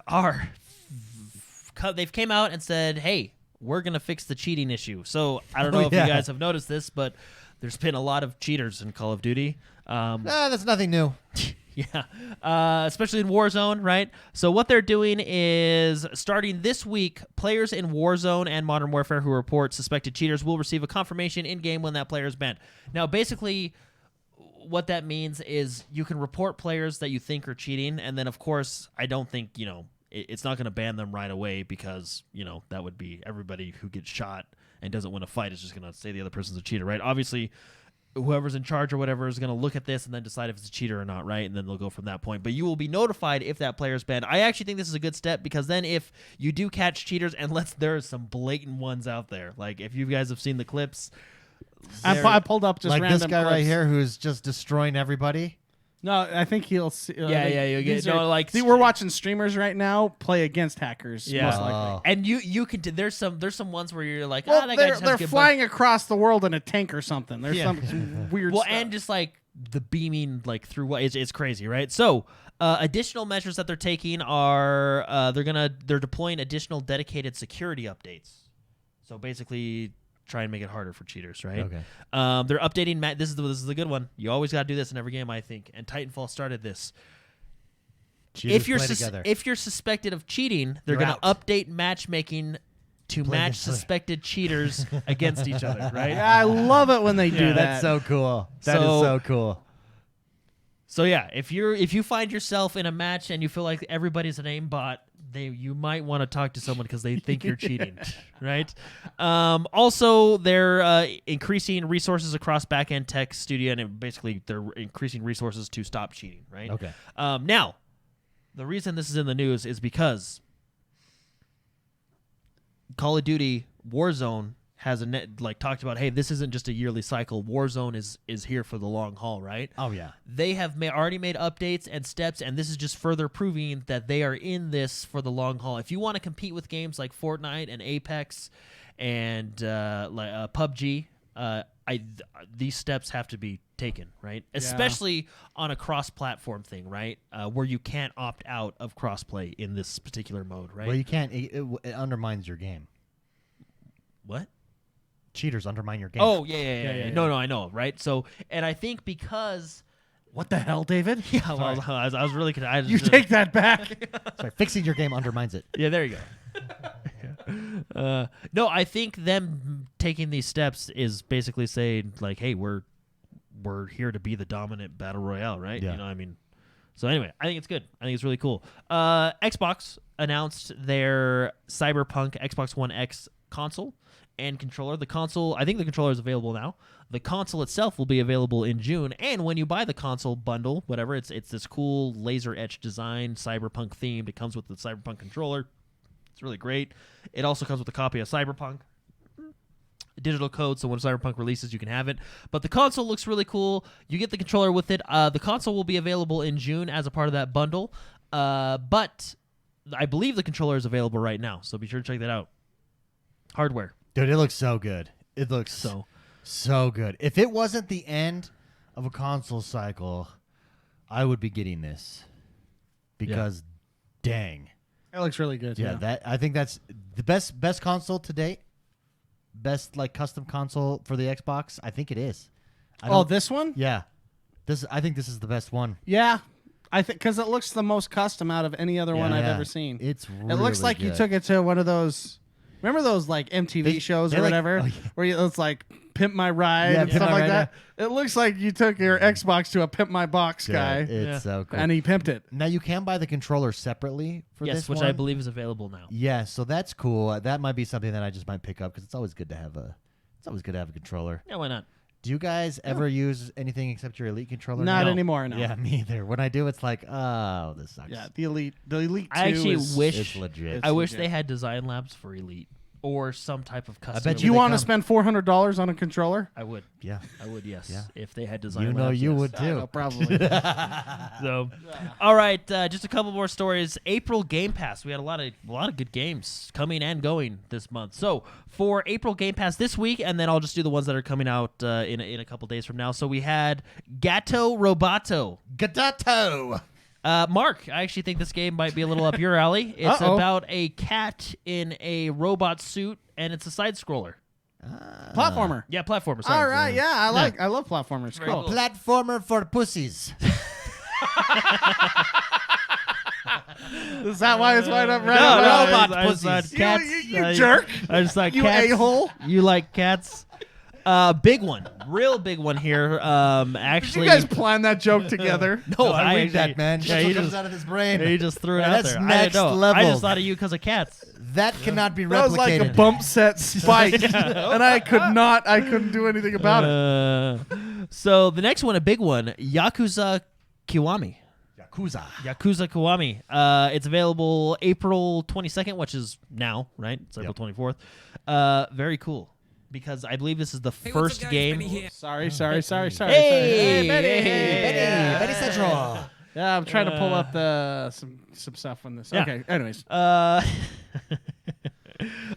came out and said, "Hey, we're gonna fix the cheating issue." So I don't know if you guys have noticed this, but there's been a lot of cheaters in Call of Duty. That's nothing new. Yeah, especially in Warzone, right? So what they're doing is, starting this week, players in Warzone and Modern Warfare who report suspected cheaters will receive a confirmation in-game when that player is banned. Now, basically, what that means is you can report players that you think are cheating, and then, of course, I don't think, it's not going to ban them right away because, that would be everybody who gets shot and doesn't win a fight is just going to say the other person's a cheater, right? Obviously, whoever's in charge or whatever is going to look at this and then decide if it's a cheater or not, right? And then they'll go from that point. But you will be notified if that player's banned. I actually think this is a good step because then if you do catch cheaters, and there are some blatant ones out there. Like, if you guys have seen the clips, I pulled up just like random this guy right clips. here who's just destroying everybody. No, I think he'll see. Yeah, you'll get like. See, we're watching streamers right now play against hackers. Yeah. Most likely. And you can there's some ones where you're like, Well, that guy just has they're good flying across the world in a tank or something. There's some weird. Well, stuff. and just like the beaming like through what it's crazy, right? So additional measures that they're taking are they're deploying additional dedicated security updates. So basically, try and make it harder for cheaters, right? Okay. They're updating. This is the good one. You always got to do this in every game, I think. And Titanfall started this. Cheaters If you're suspected of cheating, they're You're going to update matchmaking to match suspected cheaters against each other, right? Yeah, I love it when they do that. That's so cool. That is so cool. So yeah, if you find yourself in a match and you feel like everybody's an aimbot, you might want to talk to someone because they think you're cheating, right? Also, they're increasing resources across backend tech studio, and basically they're increasing resources to stop cheating, right? Okay. Now, the reason this is in the news is because Call of Duty Warzone has talked about, hey, this isn't just a yearly cycle. Warzone is here for the long haul, right? Oh yeah. They have already made updates and steps, and this is just further proving that they are in this for the long haul. If you want to compete with games like Fortnite and Apex and PUBG, these steps have to be taken, right? Yeah. Especially on a cross-platform thing, right? Where you can't opt out of crossplay in this particular mode, right? Well, you can't. It undermines your game. What? Cheaters undermine your game. Oh, yeah. No, I know, right? So, and I think because... What the hell, David? Yeah, well, I was really... You take that back. Sorry, fixing your game undermines it. Yeah, there you go. No, I think them taking these steps is basically saying, like, hey, we're here to be the dominant battle royale, right? Yeah. You know what I mean? So anyway, I think it's good. I think it's really cool. Xbox announced their Cyberpunk Xbox One X console and controller. The console, I think the controller is available now. The console itself will be available in June, and when you buy the console bundle, whatever, it's this cool laser etched design, Cyberpunk themed. It comes with the Cyberpunk controller. It's really great. It also comes with a copy of Cyberpunk. Digital code, so when Cyberpunk releases, you can have it. But the console looks really cool. You get the controller with it. The console will be available in June as a part of that bundle. But I believe the controller is available right now, so be sure to check that out. Hardware. Dude, it looks so good. It looks so good. If it wasn't the end of a console cycle, I would be getting this. Because dang. That looks really good. Yeah, I think that's the best console to date. Best custom console for the Xbox. I think it is. This one? Yeah. I think this is the best one. Yeah. I think because it looks the most custom out of any other one I've ever seen. It's really It looks like you took it to one of those. Remember those MTV shows or whatever, where it's like Pimp My Ride and stuff like that. It looks like you took your Xbox to a Pimp My Box guy. It's so cool. And he pimped it. Now you can buy the controller separately for this which one. I believe is available now. Yeah, so that's cool. That might be something that I just might pick up because it's always good to have a controller. Yeah, why not? Do you guys ever use anything except your Elite controller? Not anymore. No. Yeah, me either. When I do, it's like, oh, this sucks. Yeah, the Elite 2 I actually wish it's legit. I wish they had design labs for Elite or some type of custom. bet Do you want to spend $400 on a controller? I would. Yeah. I would, yes. Yeah. If they had design You labs. know you yes. would too. No, probably. So, all right, just a couple more stories. April Game Pass. We had a lot of good games coming and going this month. So for April Game Pass this week, and then I'll just do the ones that are coming out in a couple days from now. So we had Gatto Roboto. Gadato. Mark, I actually think this game might be a little up your alley. It's about a cat in a robot suit, and it's a side scroller. Platformer. Yeah, platformer. Sorry. All right. Yeah, I love platformers. Cool. cool. Platformer for pussies. Is that why it's right up? No, robot I just thought pussies. cats. You jerk. I just thought You cats. a-hole. You like cats? Big one, real big one here. Did Actually, you guys plan that joke together? no, I read actually- that, man. Yeah, That's he what comes just, out of his brain. he just threw it Man, out that's there. next I didn't know. level. I just thought of you because of cats. That cannot be That was like a replicated. bump set spike, and I couldn't do anything about it. So the next one, a big one, Yakuza Kiwami. Yakuza. Yakuza Kiwami. It's available April 22nd, which is now, right? It's April 24th. Very cool. because I believe this is the Hey, what's first up, guys? game. Benny here. Sorry. Hey, Betty. Betty Central. Yeah, I'm trying to pull up some stuff on this. Yeah. Okay. Anyways,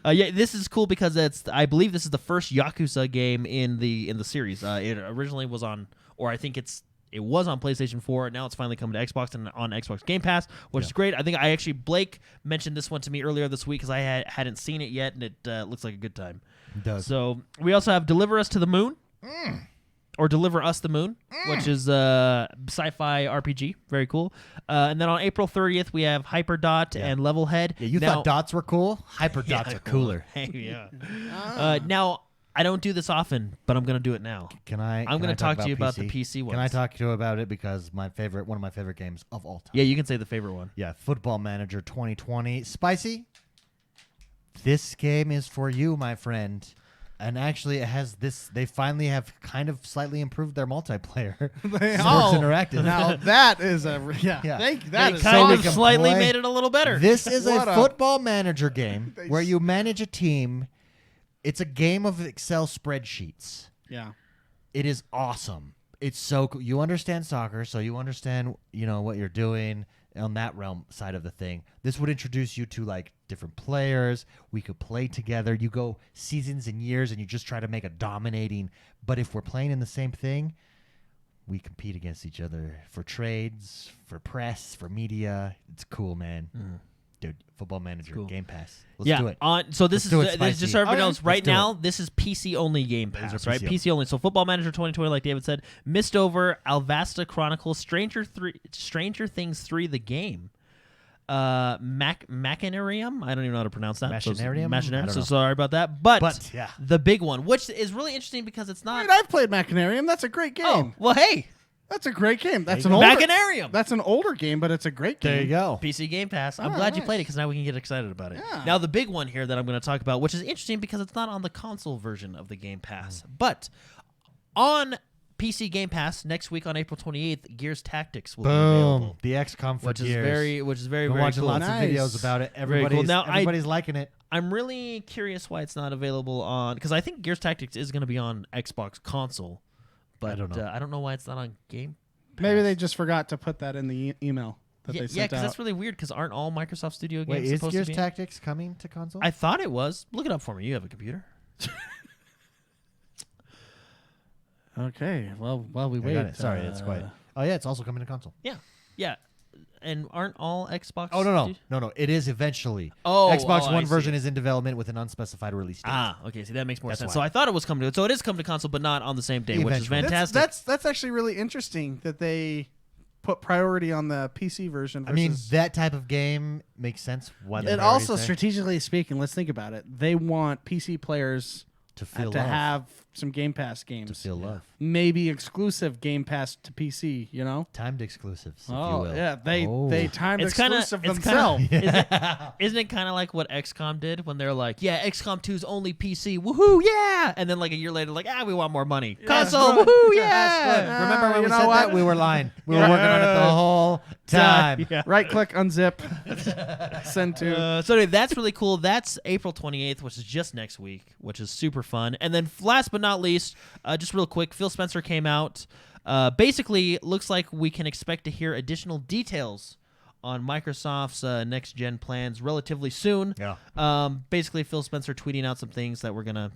Yeah, this is cool because I believe this is the first Yakuza game in the series. It originally was on, or I think it was on PlayStation 4. Now it's finally coming to Xbox and on Xbox Game Pass, which is great. I think Blake mentioned this one to me earlier this week because I hadn't seen it yet, and it looks like a good time. It does. So we also have Deliver Us to the Moon. Or Deliver Us the Moon, which is sci-fi RPG. Very cool. And then on April 30th, we have Hyperdot and Levelhead. Yeah, you thought dots were cool? Hyper dots are cooler. Hey, yeah. Now, I don't do this often, but I'm going to do it now. I'm going to talk to you about PC? the PC ones. Can I talk to you about it? Because one of my favorite games of all time. Yeah, you can say the favorite one. Yeah, Football Manager 2020. Spicy, this game is for you, my friend. And actually, it has this. They finally have kind of slightly improved their multiplayer. Sports Interactive. Now that is that They is kind of can slightly play. made it a little better. This is What a a- Football Manager game where you manage a team. It's a game of Excel spreadsheets. Yeah. It is awesome. It's so cool. You understand soccer, so you understand, what you're doing on that realm side of the thing. This would introduce you to like different players. We could play together. You go seasons and years and you just try to make a dominating. But if we're playing in the same thing, we compete against each other for trades, for press, for media. It's cool, man. Dude, Football Manager, cool. Game Pass. Let's do it. So this Let's do it, is Spicy. just so everyone knows. Right do now, this is PC only Game These are Pass, right? PC PC only. So Football Manager 2020, like David said, Mistover, Alvasta Chronicles, Stranger Things 3, the game, Machinarium. I don't even know how to pronounce that. Machinarium? I don't So know. sorry about that. But yeah. the big one, which is really interesting because it's not. Dude, I've played Machinarium. That's a great game. Oh well, hey, That's a great game. That's you an go. older Machinarium. That's an older game, but it's a great game. There you go. PC Game Pass. I'm Oh, glad you nice. played it because now we can get excited about it. Yeah. Now, the big one here that I'm going to talk about, which is interesting because it's not on the console version of the Game Pass, but on PC Game Pass next week on April 28th, Gears Tactics will be Boom. available, The XCOM for which is Gears. very Been very watching cool. lots Nice. of videos about it. Very cool. Now, Everybody's liking it. I'm really curious why it's not available on because I think Gears Tactics is going to be on Xbox console, but I don't know. I don't know why it's not on Game. Maybe they just forgot to put that in the email that Yeah, they because sent out. that's really weird. Because aren't all Microsoft Studio games Wait, is supposed Gears to be? Tactics coming to console? I thought it was. Look it up for me. You have a computer. Okay. Well, while we I wait. got it. Sorry, it's quite. Oh yeah, it's also coming to console. Yeah. And aren't all Xbox? Oh no. stu- It is eventually. Oh, Xbox I One see. version is in development with an unspecified release date. Okay. See, that makes more That's sense. why. So I thought it was coming to. So it is coming to console, but not on the same day, which is Eventually. fantastic. That's actually really interesting that they put priority on the PC version. I mean, versus- that type of game makes sense. Why the and priorities also there. strategically speaking, let's think about it. They want PC players to feel to love. have some Game Pass to games. feel love. Maybe exclusive Game Pass to PC. You know. Timed exclusives, if you Oh will. yeah, they timed It's kind of exclusive themselves. Isn't it kind of like what XCOM did when they're like, yeah, XCOM 2's only PC, woohoo, yeah, and then like a year later, like, we want more money, console, good. woohoo, Yeah, yeah. that's Remember when you we know said what? that? We were lying. We were working on it the whole time. Yeah. Right click, unzip, send to. So anyway, that's really cool. That's April 28th, which is just next week, which is super fun. And then last but not least, just real quick, Phil Spencer came out. Basically, looks like we can expect to hear additional details on Microsoft's next-gen plans relatively soon. Yeah. Basically, Phil Spencer tweeting out some things that we're going to,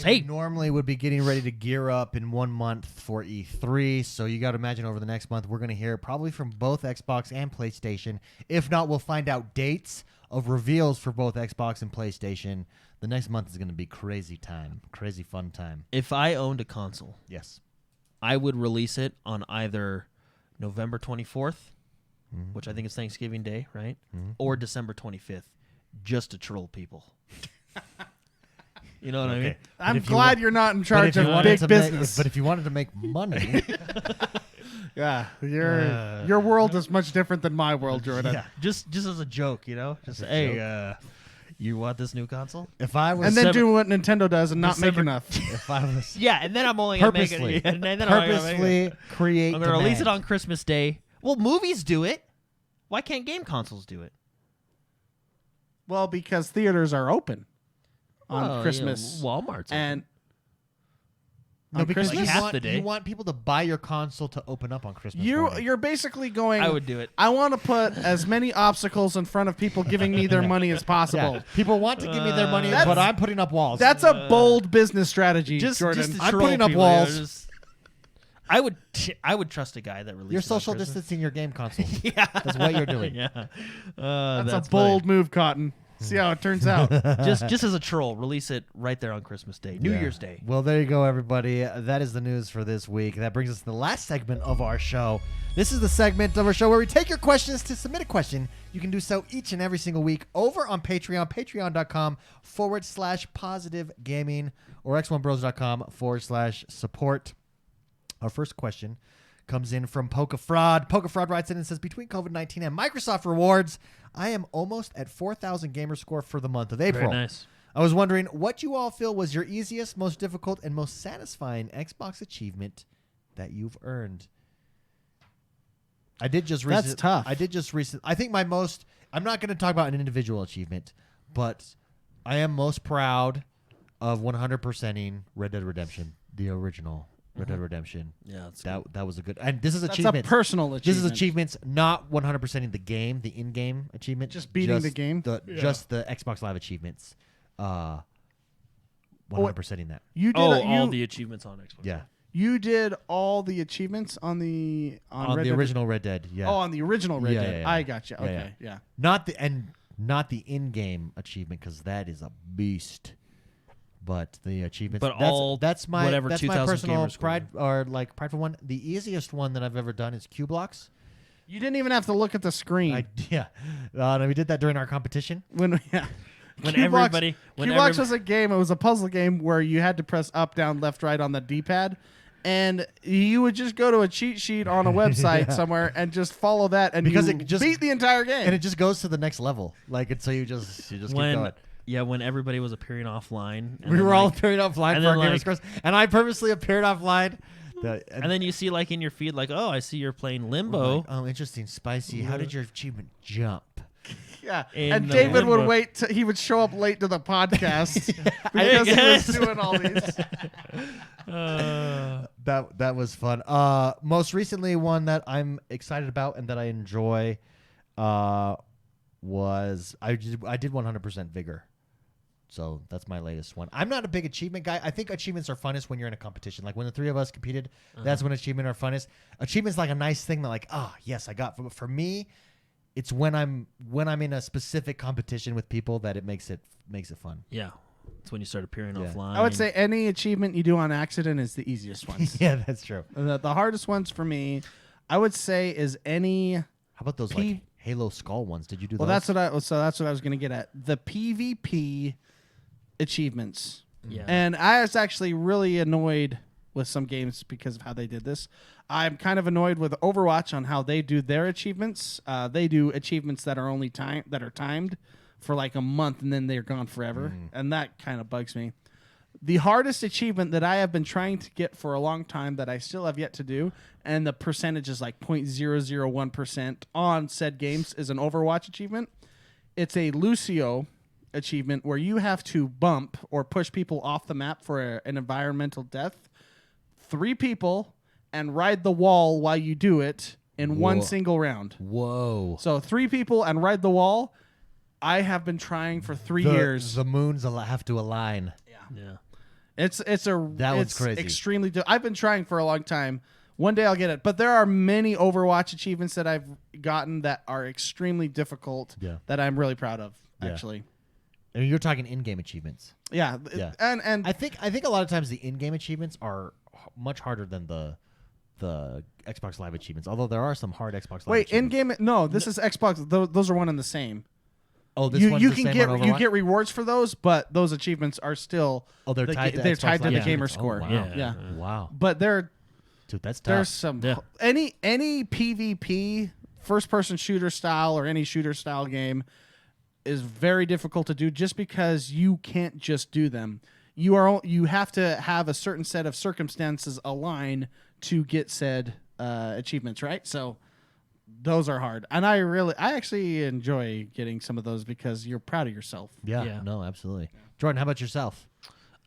We normally would be getting ready to gear up in 1 month for E3, so you got to imagine over the next month we're going to hear probably from both Xbox and PlayStation. If not, we'll find out dates of reveals for both Xbox and PlayStation. The next month is going to be crazy time, crazy fun time. If I owned a console, Yes. I would release it on either November 24th, which I think is Thanksgiving Day, right? Or December 25th, just to troll people. You know what I mean? I'm glad you're not in charge of big business. But if you wanted to make money, Yeah, your world is much different than my world, Jordan. Yeah, just as a joke, Just a hey, you want this new console? if I was And then December- do what Nintendo does and not make December- enough. if I was Yeah, and then I'm only gonna make purposely, it. And then I'm gonna make it. purposely create I'm gonna release it demand. on Christmas Day. Well, movies do it. Why can't game consoles do it? Well, because theaters are open. on Christmas. Walmart's and No, on because Christmas. Like half the day. you want people to buy your console to open up on Christmas. morning. You're basically going. I would do it. I want to put as many obstacles in front of people giving me their money as possible. Yeah. People want to give me their money, That's- but I'm putting up walls. That's a bold business strategy, Jordan. Just to I'm troll putting up people, walls. I would trust a guy that releases. You're on social Christmas. distancing your game console. Yeah, That's what you're doing. Yeah, That's a bold move, Cotton. See how it turns out. just as a troll, release it right there on Christmas Day, New Yeah. Year's Day. Well, there you go, everybody. That is the news for this week. That brings us to the last segment of our show. This is the segment of our show where we take your questions. To submit a question, you can do so each and every single week over on Patreon, patreon.com/positive gaming or XoneBros.com/support. Our first question comes in from Poke Fraud. Poke Fraud writes in and says, between COVID-19 and Microsoft rewards, I am almost at 4,000 gamer score for the month of April. Very nice. I was wondering what you all feel was your easiest, most difficult, and most satisfying Xbox achievement that you've earned. I did just recently. That's tough. I did just recently. I think my most. I'm not going to talk about an individual achievement, but I am most proud of 100%ing Red Dead Redemption, the original Red Dead Redemption. Yeah, that's That was a good. And this is That's achievements. a personal achievement. This is achievements, not 100%ing the game, the in-game achievement. Just beating the game? Just the Xbox Live achievements. 100%ing that. You did all the achievements on Xbox. Yeah. You did all the achievements on the On Red the Dead- original Red Dead. Yeah. Oh, on the original Red Yeah, Dead. yeah, yeah. I gotcha. Yeah, Okay, yeah. Not the in-game achievement, because that is a beast. But the achievements. But that's my whatever that's my 2,000 personal gamer score. pride or like prideful one. The easiest one that I've ever done is Q-Blocks. You didn't even have to look at the screen. We did that during our competition. When everybody- Q-Blocks was a game. It was a puzzle game where you had to press up, down, left, right on the D-pad, and you would just go to a cheat sheet on a website somewhere and just follow that, and Because you it just- beat the entire game. And it just goes to the next level. Like, and so you just keep going. Yeah, when everybody was appearing offline. And We then, were all like- appearing offline and for our then, gamer like- scores, and I purposely appeared offline. And then you see like in your feed, like, oh, I see you're playing Limbo. Like, oh, interesting, spicy. How did your achievement jump? yeah, in and the David would limbo. wait. He would show up late to the podcast because he was doing all these. That was fun. Most recently, one that I'm excited about and that I enjoy was I did 100% vigor. So that's my latest one. I'm not a big achievement guy. I think achievements are funnest when you're in a competition. Like when the three of us competed, that's when achievements are funnest. Achievements like a nice thing that like, yes, I got. But for me, it's when I'm in a specific competition with people that it makes it fun. Yeah, it's when you start appearing Yeah. offline. I would say any achievement you do on accident is the easiest ones. Yeah, that's true. The hardest ones for me, I would say, is any. How about those like Halo Skull ones? Did you do Well, those? that's what I was going to get at. The PvP achievements. Yeah. And I was actually really annoyed with some games because of how they did this. I'm kind of annoyed with Overwatch on how they do their achievements. They do achievements that are only timed for like a month and then they're gone forever, and that kind of bugs me. The hardest achievement that I have been trying to get for a long time that I still have yet to do, and the percentage is like 0.001% on said games, is an Overwatch achievement. It's a Lucio achievement where you have to bump or push people off the map for an environmental death. 3 people and ride the wall while you do it in one single round. Whoa. So 3 people and ride the wall. I have been trying for 3 years. The moons have to align. Yeah. It's crazy. Extremely. I've been trying for a long time. One day I'll get it. But there are many Overwatch achievements that I've gotten that are extremely difficult. Yeah. That I'm really proud of. Yeah. Actually. I mean, you're talking in-game achievements. Yeah. Yeah. And I think a lot of times the in-game achievements are much harder than the Xbox Live achievements. Although there are some hard Xbox Live. wait, achievements. in game? No, this is Xbox. Those are one and the same. Oh, this You one's you the can same get on you Overwatch? get rewards for those, but those achievements are still. They're tied to they're Xbox tied to Live the achievements. gamer Oh, score. wow. Yeah. Wow. But Dude, that's there's tough. some Yeah. any PvP first person shooter style or any shooter style game is very difficult to do just because you can't just do them. You have to have a certain set of circumstances align to get said achievements, right? So those are hard. And I actually enjoy getting some of those because you're proud of yourself. Yeah. No, absolutely. Jordan, how about yourself?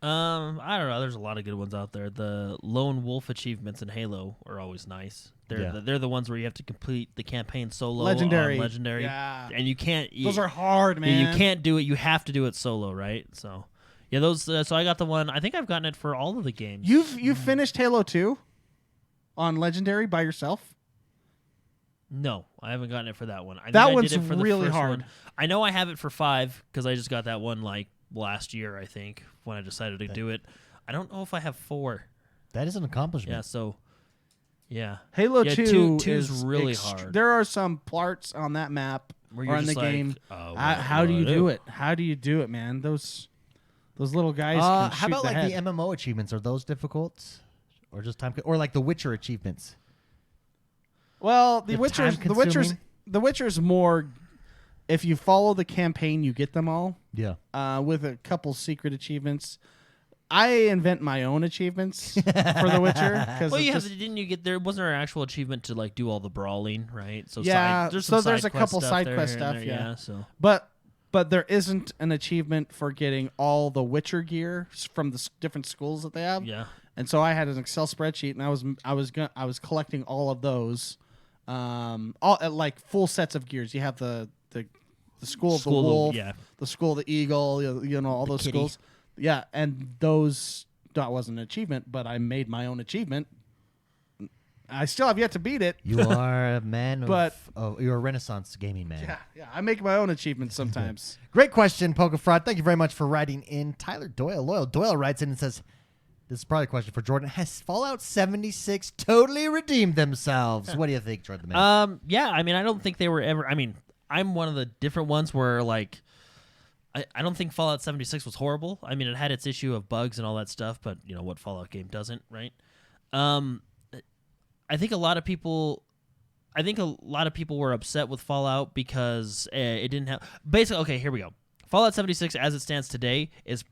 I don't know. There's a lot of good ones out there. The Lone Wolf achievements in Halo are always nice. They're the ones where you have to complete the campaign solo. Legendary. Yeah. And you can't. Those are hard, man. You can't do it. You have to do it solo, right? So, yeah, those. So I got the one. I think I've gotten it for all of the games. You've finished Halo 2 on Legendary by yourself? No, I haven't gotten it for that one. I that think one's I did it for the really first hard. One. I know I have it for 5 because I just got that one like last year. I think when I decided to do it. I don't know if I have 4. That is an accomplishment. Yeah. So. Yeah. Halo 2 is really hard. There are some parts on that map Where or you're in the just like, game. how do you do it? How do you do it, man? Those little guys can shoot how about the like head. the MMO achievements? Are those difficult? Or just time or like the Witcher achievements? Well, The Witcher's more if you follow the campaign, you get them all. Yeah. With a couple secret achievements. I invent my own achievements for The Witcher. Well, didn't you get there? Wasn't there an actual achievement to like do all the brawling, right? So yeah, there's a couple side side quest stuff. there, Yeah. So, but there isn't an achievement for getting all the Witcher gear from the different schools that they have. yeah. And so I had an Excel spreadsheet, and I was collecting all of those, all like full sets of gears. You have the school of the wolf, the school of the eagle, you know all those kitty. schools. Yeah, and those that wasn't an achievement, but I made my own achievement. I still have yet to beat it. You are a man But- you're a Renaissance gaming man. Yeah, I make my own achievements sometimes. Great question, Pokefraud. Thank you very much for writing in. Tyler Doyle, Doyle writes in and says, this is probably a question for Jordan. Has Fallout 76 totally redeemed themselves? What do you think, Jordan? Yeah. I mean, I don't think they were ever. I mean, I'm one of the different ones where like, I don't think Fallout 76 was horrible. I mean, it had its issue of bugs and all that stuff, but you know what Fallout game doesn't, right? I think a lot of people were upset with Fallout because it didn't have basically. Okay, here we go. Fallout 76, as it stands today, is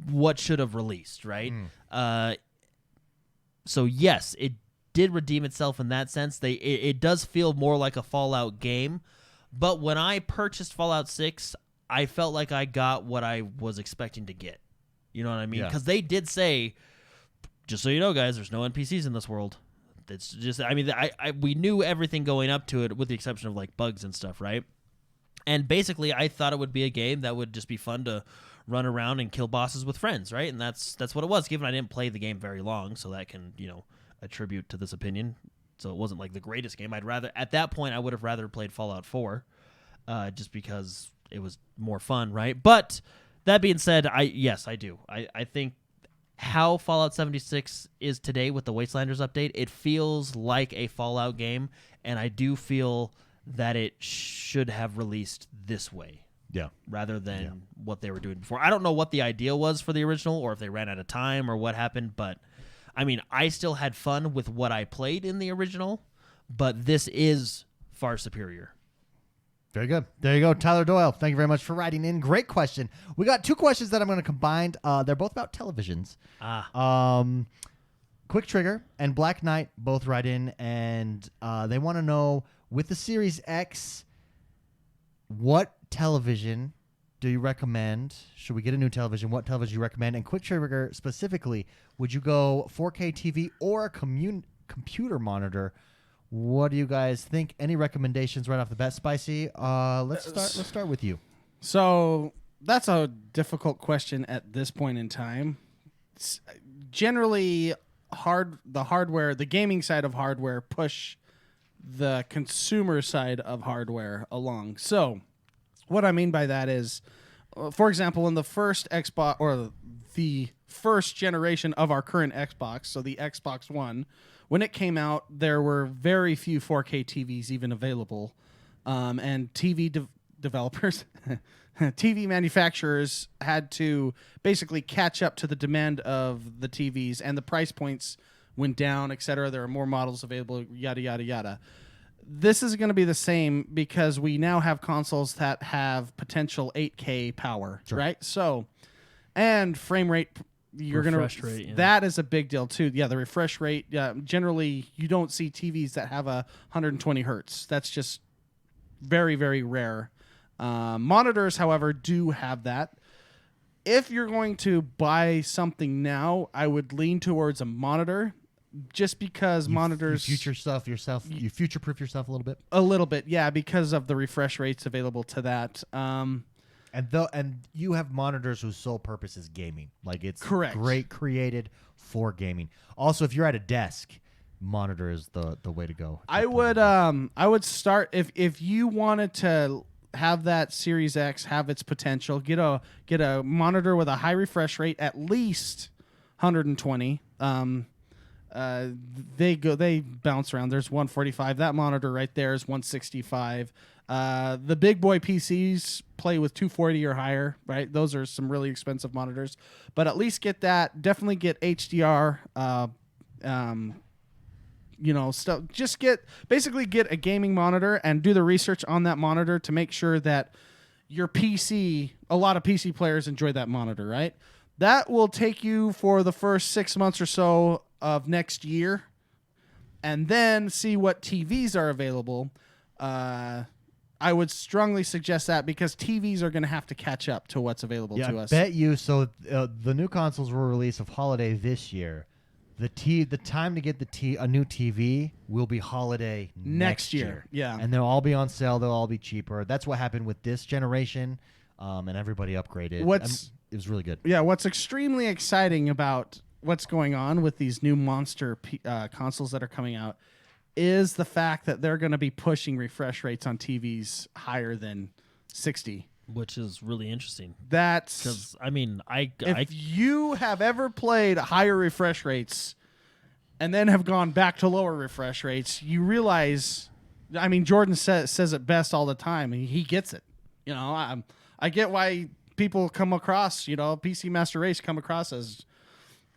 what should have released, right? So yes, it did redeem itself in that sense. It does feel more like a Fallout game, but when I purchased Fallout 6, I felt like I got what I was expecting to get. You know what I mean? Because they did say, just so you know, guys, there's no NPCs in this world. It's just, I mean, we knew everything going up to it with the exception of like bugs and stuff, right? And basically, I thought it would be a game that would just be fun to run around and kill bosses with friends, right? And that's what it was, given I didn't play the game very long, so that can, attribute to this opinion. So it wasn't like the greatest game. At that point, I would have rather played Fallout 4, just because it was more fun, right? But that being said, yes, I do. I think how Fallout 76 is today with the Wastelanders update, it feels like a Fallout game, and I do feel that it should have released this way. Yeah. Rather than what they were doing before. I don't know what the idea was for the original or if they ran out of time or what happened, but I mean, I still had fun with what I played in the original, but this is far superior. Very good. There you go, Tyler Doyle. Thank you very much for writing in. Great question. We got 2 questions that I'm going to combine. They're both about televisions. Quick Trigger and Black Knight both write in, and they want to know, with the Series X, what television do you recommend? Should we get a new television? What television do you recommend? And Quick Trigger specifically, would you go 4K TV or a computer monitor? What do you guys think? Any recommendations right off the bat? Spicy, let's start with you. So that's a difficult question at this point in time. Generally, the gaming side of hardware push the consumer side of hardware along. So what I mean by that is, for example, in the first Xbox or the first generation of our current Xbox, so the Xbox One, when it came out, there were very few 4K TVs even available, and TV developers, TV manufacturers had to basically catch up to the demand of the TVs, and the price points went down, etc. There are more models available, yada, yada, yada. This is going to be the same because we now have consoles that have potential 8K power, right? So, and frame rate you're refresh gonna rate, yeah. that is a big deal too. Yeah, the refresh rate. Generally, you don't see TVs that have 120 hertz. That's just very, very rare. Monitors, however, do have that. If you're going to buy something now, I would lean towards a monitor, just because monitors you future-proof yourself a little bit. a little bit, yeah, because of the refresh rates available to that. And you have monitors whose sole purpose is gaming. Like it's Correct. great created for gaming. Also, if you're at a desk, monitor is the way to go. I would start if you wanted to have that Series X have its potential, get a monitor with a high refresh rate, at least 120. They bounce around. There's 145. That monitor right there is 165. The big boy PCs play with 240 or higher, right? Those are some really expensive monitors, but at least get that. Definitely get HDR. Stuff. Just get a gaming monitor and do the research on that monitor to make sure that your PC, a lot of PC players enjoy that monitor, right? That will take you for the first 6 months or so of next year, and then see what TVs are available. I would strongly suggest that, because TVs are going to have to catch up to what's available to us. I bet you. So the new consoles were released of holiday this year. The time to get a new TV will be holiday next year. Yeah, and they'll all be on sale. They'll all be cheaper. That's what happened with this generation, and everybody upgraded. It was really good. Yeah, what's extremely exciting about what's going on with these new monster consoles that are coming out is the fact that they're going to be pushing refresh rates on TVs higher than 60. Which is really interesting. That's because if you have ever played higher refresh rates and then have gone back to lower refresh rates, you realize. I mean, Jordan says it best all the time. He gets it. I get why people come across. PC Master Race come across as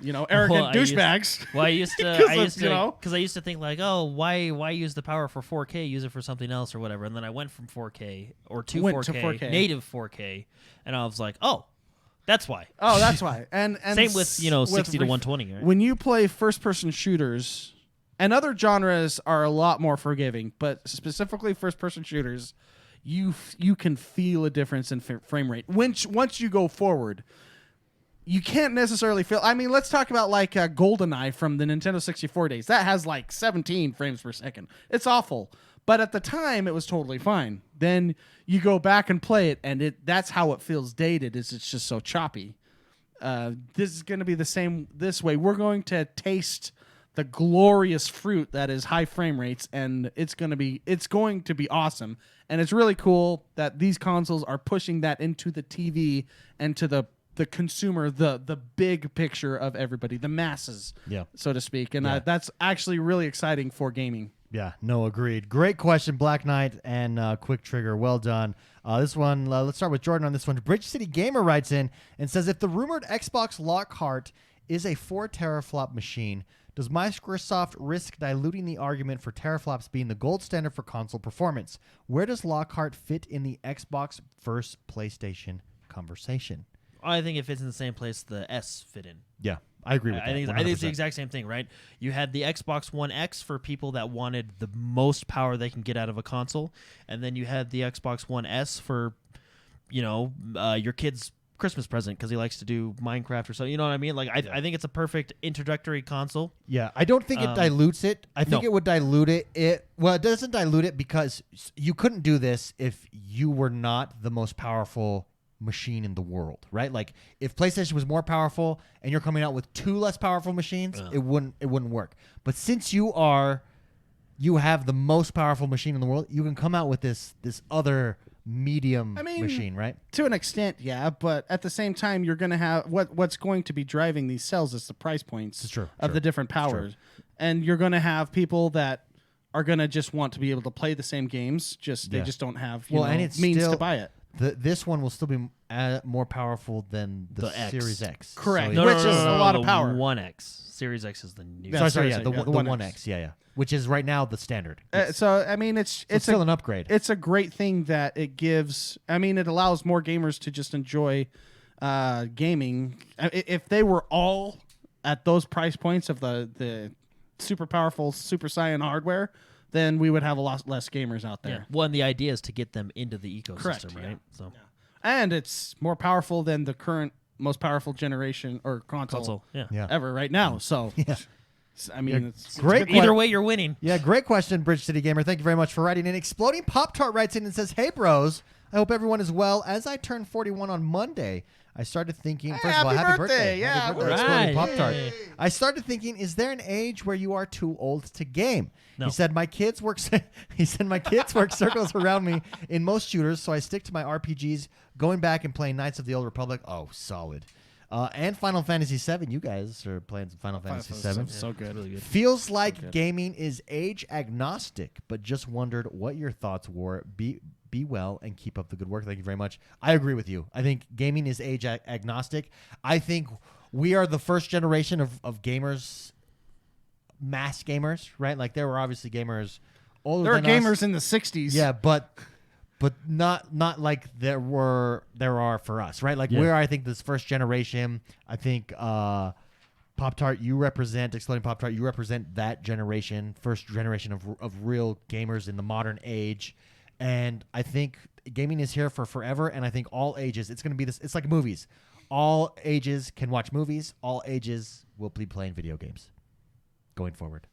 arrogant douchebags. I used to think like, oh, why use the power for 4K? Use it for something else or whatever. And then I went from 4K to 4K, native 4K, and I was like, oh, that's why. Oh, that's why. And same with 60 to 120. Right? When you play first-person shooters, and other genres are a lot more forgiving, but specifically first-person shooters, you can feel a difference in frame rate. Once you go forward. You can't necessarily feel. I mean, let's talk about like GoldenEye from the Nintendo 64 days. That has like 17 frames per second. It's awful. But at the time, it was totally fine. Then you go back and play it, and that's how it feels dated, is it's just so choppy. This is going to be the same this way. We're going to taste the glorious fruit that is high frame rates, and it's going to be awesome. And it's really cool that these consoles are pushing that into the TV and to the consumer, the big picture of everybody, the masses, so to speak. And that's actually really exciting for gaming. Yeah, no, agreed. Great question, Black Knight and Quick Trigger. Well done. This one, let's start with Jordan on this one. Bridge City Gamer writes in and says, if the rumored Xbox Lockhart is a 4 teraflop machine, does Microsoft risk diluting the argument for teraflops being the gold standard for console performance? Where does Lockhart fit in the Xbox versus PlayStation conversation? I think it fits in the same place the S fit in. Yeah, I agree with that. I think it's the exact same thing, right? You had the Xbox One X for people that wanted the most power they can get out of a console, and then you had the Xbox One S for, your kid's Christmas present because he likes to do Minecraft or so. You know what I mean? Like, I think it's a perfect introductory console. Yeah, I don't think it dilutes it. I think it would dilute it. It doesn't dilute it because you couldn't do this if you were not the most powerful machine in the world, right? Like if PlayStation was more powerful and you're coming out with 2 less powerful machines, it wouldn't work. But since you have the most powerful machine in the world, you can come out with this other medium machine, right? To an extent, yeah, but at the same time, you're going to have what's going to be driving these sales is the price points of the different powers. And you're going to have people that are going to just want to be able to play the same games, they just don't have means to buy it. This one will still be more powerful than the Series X. Correct. So which is a lot of power. One X. Series X is the new. The One X. Yeah. Which is right now the standard. So I mean, it's still an upgrade. It's a great thing that it gives. I mean, it allows more gamers to just enjoy gaming, if they were all at those price points of the super powerful Super Saiyan hardware, then we would have a lot less gamers out there. Yeah. One, the idea is to get them into the ecosystem, Correct, right? yeah. So And it's more powerful than the current most powerful generation or console, yeah. ever right now. So, I mean, it's great. Either way, you're winning. Yeah, great question, Bridge City Gamer. Thank you very much for writing in. Exploding Pop Tart writes in and says, "Hey, bros. I hope everyone is well. As I turned 41 on Monday, I started thinking, first of all, happy birthday. Yeah, happy birthday, right. Exploding Pop Tart. Yay. I started thinking, is there an age where you are too old to game? No. He said, my kids work circles around me in most shooters, so I stick to my RPGs, going back and playing Knights of the Old Republic. Oh, solid. And Final Fantasy VII. You guys are playing some Final Fantasy VII. so good. Really good. Feels like gaming is age agnostic, but just wondered what your thoughts were. Be well and keep up the good work. Thank you very much. I agree with you. I think gaming is age agnostic. I think we are the first generation of gamers, mass gamers, right? Like there were obviously gamers older There than were gamers us. in the 60s. Yeah, but not like there are for us, right? Like Yeah. we're, I think, this first generation. I think Pop Tart, you represent Exploding Pop Tart. You represent that generation, first generation of real gamers in the modern age. And I think gaming is here for forever. And I think all ages, it's going to be this. It's like movies. All ages can watch movies. All ages will be playing video games going forward.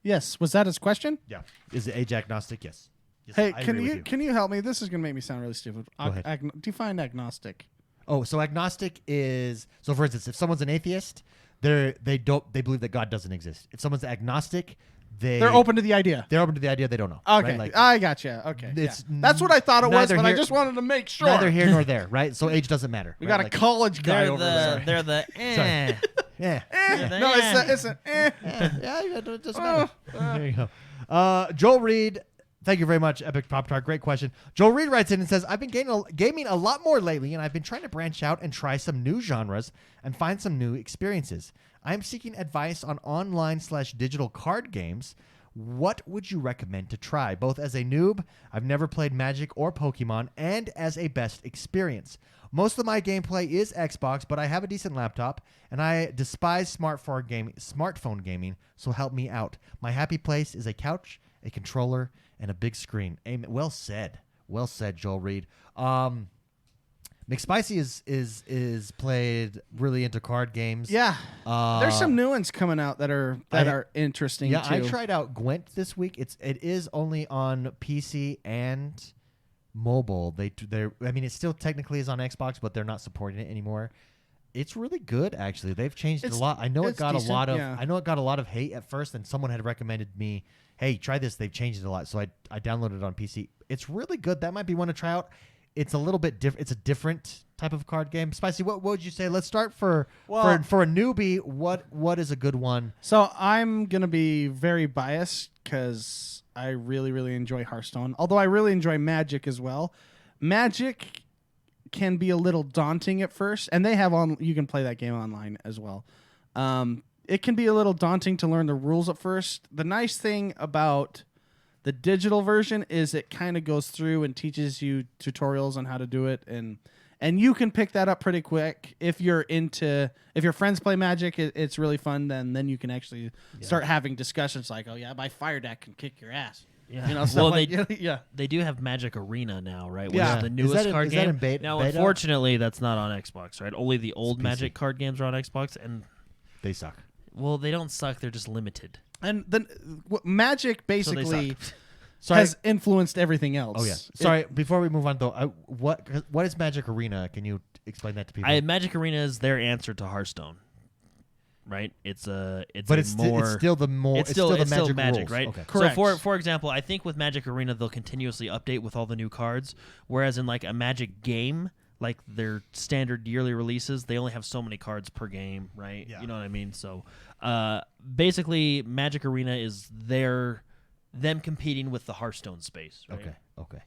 Yes. Was that his question? Yeah. Is it age agnostic? Yes. Yes, Hey, I agree with you. can you help me? This is gonna make me sound really stupid. Go ahead. Define agnostic. Oh, so agnostic is, so for instance, if someone's an atheist, they believe that God doesn't exist. If someone's agnostic, They're open to the idea. They're open to the idea they don't know. Okay, right? Like, I gotcha. Okay, It's that's what I thought it was, neither but I here- just wanted to make sure. neither here nor there, right? So age doesn't matter. We right? got a Like, college guy over there. They're the eh. yeah. No, it's an eh. Yeah, it doesn't matter. There you go. Joel Reed, thank you very much, Epic Pop Tart. Great question. Joel Reed writes in and says, I've been gaming a lot more lately, and I've been trying to branch out and try some new genres and find some new experiences. I'm seeking advice on online/digital card games. What would you recommend to try? Both as a noob, I've never played Magic or Pokemon, and as a best experience. Most of my gameplay is Xbox, but I have a decent laptop, and I despise smartphone gaming, so help me out. My happy place is a couch, a controller, and a big screen. Amen. Well said. Well said, Joel Reed. McSpicy is played really into card games. Yeah, there's some new ones coming out that are interesting. Yeah, too. I tried out Gwent this week. It is only on PC and mobile. I mean, it still technically is on Xbox, but they're not supporting it anymore. It's really good, actually. They've changed it a lot. I know it it's got decent, a lot of. yeah. I know it got a lot of hate at first, and someone had recommended me, "Hey, try this. They've changed it a lot." So I downloaded it on PC. It's really good. That might be one to try out. It's a little bit different. It's a different type of card game. Spicy, what would you say? Let's start for a newbie. What is a good one? So I'm gonna be very biased because I really, really enjoy Hearthstone. Although I really enjoy Magic as well. Magic can be a little daunting at first, and you can play that game online as well. It can be a little daunting to learn the rules at first. The nice thing about the digital version is it kind of goes through and teaches you tutorials on how to do it, and you can pick that up pretty quick. If your friends play Magic, it's really fun. Then you can actually start having discussions like, oh yeah, my fire deck can kick your ass. Yeah. You know, stuff Well, yeah. They do have Magic Arena now, right? Which Yeah. is the Is newest that in- card is that game. in beta- Now, beta? unfortunately, that's not on Xbox, right? Only the old PC. Magic card games are on Xbox, and They suck. well, they don't suck. They're just limited. And then Magic So they basically suck. Sorry. has influenced everything else. Oh yeah. Sorry. Before we move on though, what is Magic Arena? Can you explain that to people? Magic Arena is their answer to Hearthstone, right? It's but it's more. still the Magic Magic, rules. right? Okay. Correct. So for example, I think with Magic Arena they'll continuously update with all the new cards, whereas in like a Magic game, like their standard yearly releases, they only have so many cards per game, right? Yeah. You know what I mean? So basically, Magic Arena is them competing with the Hearthstone space. Right? Okay.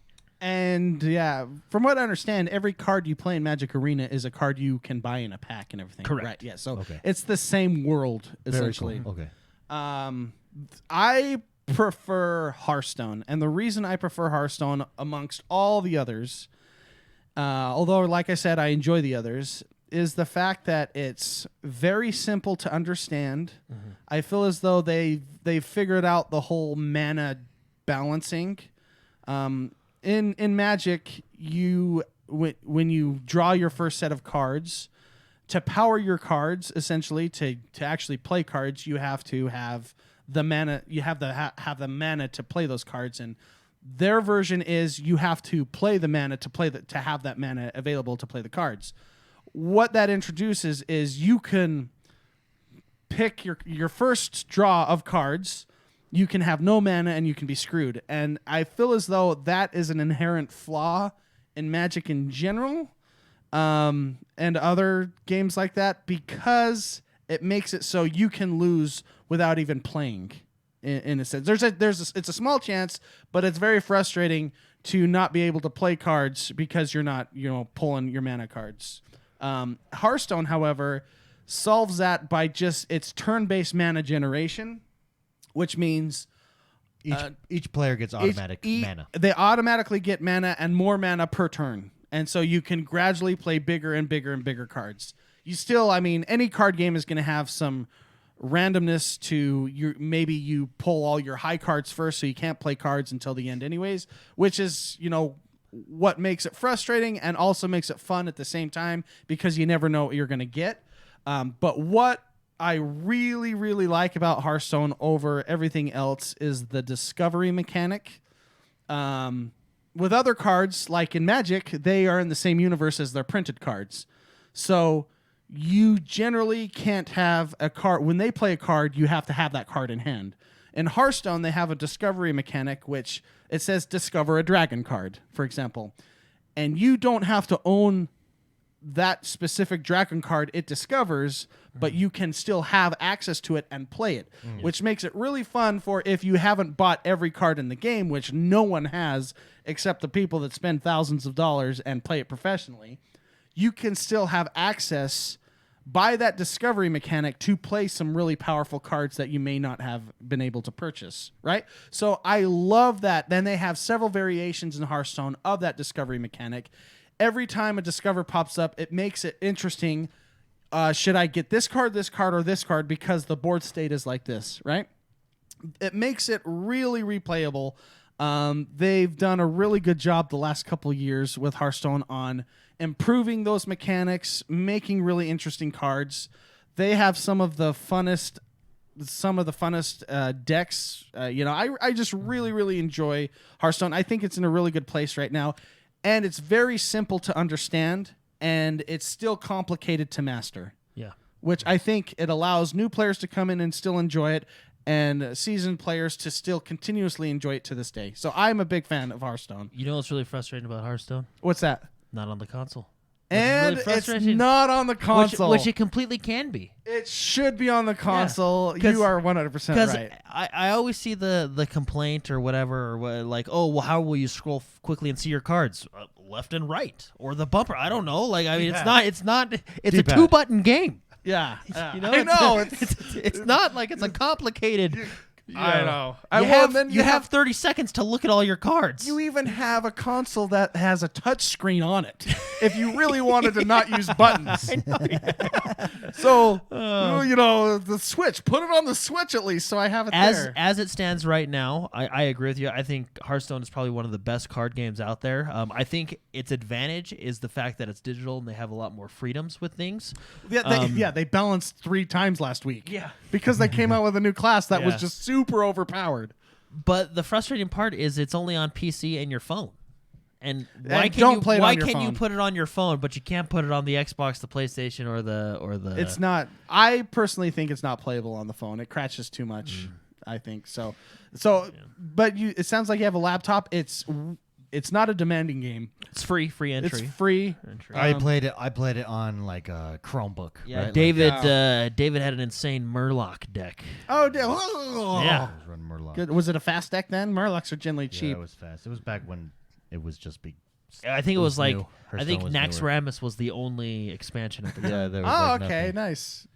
And yeah, from what I understand, every card you play in Magic Arena is a card you can buy in a pack and everything. Correct. Right. Yeah. So Okay. it's the same world Very essentially. cool. Okay. I prefer Hearthstone, and the reason I prefer Hearthstone amongst all the others although, like I said, I enjoy the others, is the fact that it's very simple to understand. Mm-hmm. I feel as though they figured out the whole mana balancing. In Magic, when you draw your first set of cards, to power your cards, essentially to actually play cards, you have to have the mana. You have to have the mana to play those cards, and their version is you have to play the mana to have that mana available to play the cards. What that introduces is you can pick your first draw of cards. You can have no mana and you can be screwed. And I feel as though that is an inherent flaw in Magic in general, and other games like that, because it makes it so you can lose without even playing. In a sense, it's a small chance, but it's very frustrating to not be able to play cards because you're not pulling your mana cards. Hearthstone, however, solves that by just its turn-based mana generation, which means each player gets automatic mana. They automatically get mana and more mana per turn. And so you can gradually play bigger and bigger and bigger cards. You still, any card game is going to have some randomness to maybe you pull all your high cards first, so you can't play cards until the end anyways, which is, what makes it frustrating and also makes it fun at the same time, because you never know what you're going to get. But what I really, really like about Hearthstone over everything else is the discovery mechanic. With other cards, like in Magic, they are in the same universe as their printed cards. So you generally can't have a card. When they play a card, you have to have that card in hand. In Hearthstone, they have a discovery mechanic, which it says discover a dragon card, for example. And you don't have to own that specific dragon card it discovers, but you can still have access to it and play it, which makes it really fun for if you haven't bought every card in the game, which no one has except the people that spend thousands of dollars and play it professionally. You can still have access by that discovery mechanic to play some really powerful cards that you may not have been able to purchase, right? So I love that. Then they have several variations in Hearthstone of that discovery mechanic. Every time a discover pops up, it makes it interesting. Should I get this card, or this card, because the board state is like this, right? It makes it really replayable. They've done a really good job the last couple years with Hearthstone on improving those mechanics, making really interesting cards. They have some of the funnest decks. I just really, really enjoy Hearthstone. I think it's in a really good place right now. And it's very simple to understand, and it's still complicated to master. Yeah. Which I think it allows new players to come in and still enjoy it, and seasoned players to still continuously enjoy it to this day. So I'm a big fan of Hearthstone. You know what's really frustrating about Hearthstone? What's that? Not on the console. And it's not on the console. Which it completely can be. It should be on the console. Yeah, you are 100% right. I always see the complaint or whatever, or like, oh, well, how will you scroll quickly and see your cards? Left and right, or the bumper. I don't know. Like, it's not. It's a 2-button game. Yeah, I know. It's not like it's a complicated. I know. You have 30 seconds to look at all your cards. You even have a console that has a touch screen on it if you really wanted to not use buttons. So, the Switch. Put it on the Switch at least so I have it there. As it stands right now, I agree with you. I think Hearthstone is probably one of the best card games out there. I think its advantage is the fact that it's digital and they have a lot more freedoms with things. Yeah, they balanced 3 times last week. Yeah. Because they came out with a new class that was just super overpowered. But the frustrating part is it's only on PC and your phone. And why can you put it on your phone, but you can't put it on the Xbox, the PlayStation, or the? It's not. I personally think it's not playable on the phone. It crashes too much. I think so. But it sounds like you have a laptop. It's not a demanding game. It's free entry. It's free. I played it on like a Chromebook. Yeah, right? David had an insane Murloc deck. Oh, yeah. I was running Murloc. Good. Was it a fast deck then? Murlocs are generally cheap. Yeah, it was fast. It was back when it was just big. I think it was like new. I think Naxxramas was the only expansion at the time. Yeah. There was okay, nothing. nice.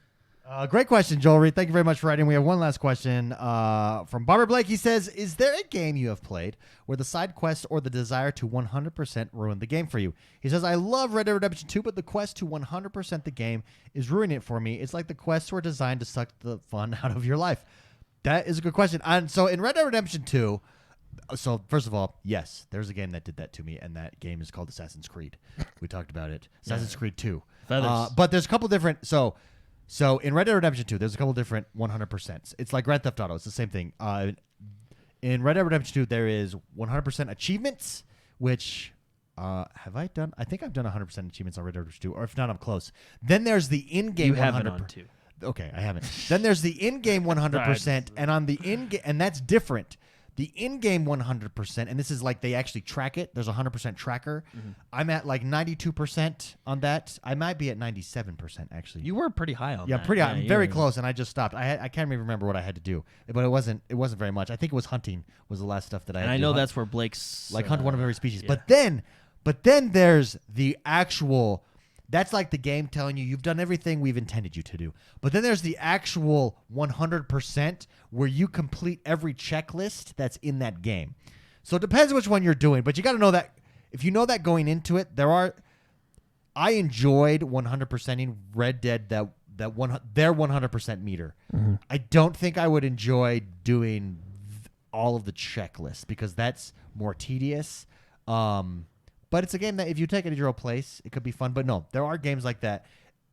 Great question, Joel Reed. Thank you very much for writing. We have one last question from Barbara Blake. He says, is there a game you have played where the side quest or the desire to 100% ruin the game for you? He says, I love Red Dead Redemption 2, but the quest to 100% the game is ruining it for me. It's like the quests were designed to suck the fun out of your life. That is a good question. And so in Red Dead Redemption 2, so first of all, yes, there's a game that did that to me, and that game is called Assassin's Creed. We talked about it. Assassin's Creed 2. But there's a couple different... So in Red Dead Redemption 2, there's a couple different 100%s. It's like Grand Theft Auto. It's the same thing. In Red Dead Redemption 2, there is 100% achievements, which have I done? I think I've done 100% achievements on Red Dead Redemption 2, or if not, I'm close. Then there's the in-game 100%. You haven't on 2. Okay, I haven't. Then there's the in-game 100%, and on the in-game, and that's different. The in-game 100%, and this is like they actually track it. There's a 100% tracker. Mm-hmm. I'm at like 92% on that. I might be at 97% actually. You were pretty high on that. Yeah, pretty high. I'm very close, and I just stopped. I can't even remember what I had to do, but it wasn't very much. I think it was hunting was the last stuff that I had to do. And I know that's where Blake's hunt one of every species. Yeah. But then there's the actual. That's like the game telling you you've done everything we've intended you to do. But then there's the actual 100% where you complete every checklist that's in that game. So it depends which one you're doing, but you got to know that if you know that going into it, I enjoyed 100%ing Red Dead their 100% meter. Mm-hmm. I don't think I would enjoy doing all of the checklists because that's more tedious. But it's a game that if you take it at your own place, it could be fun. But no, there are games like that,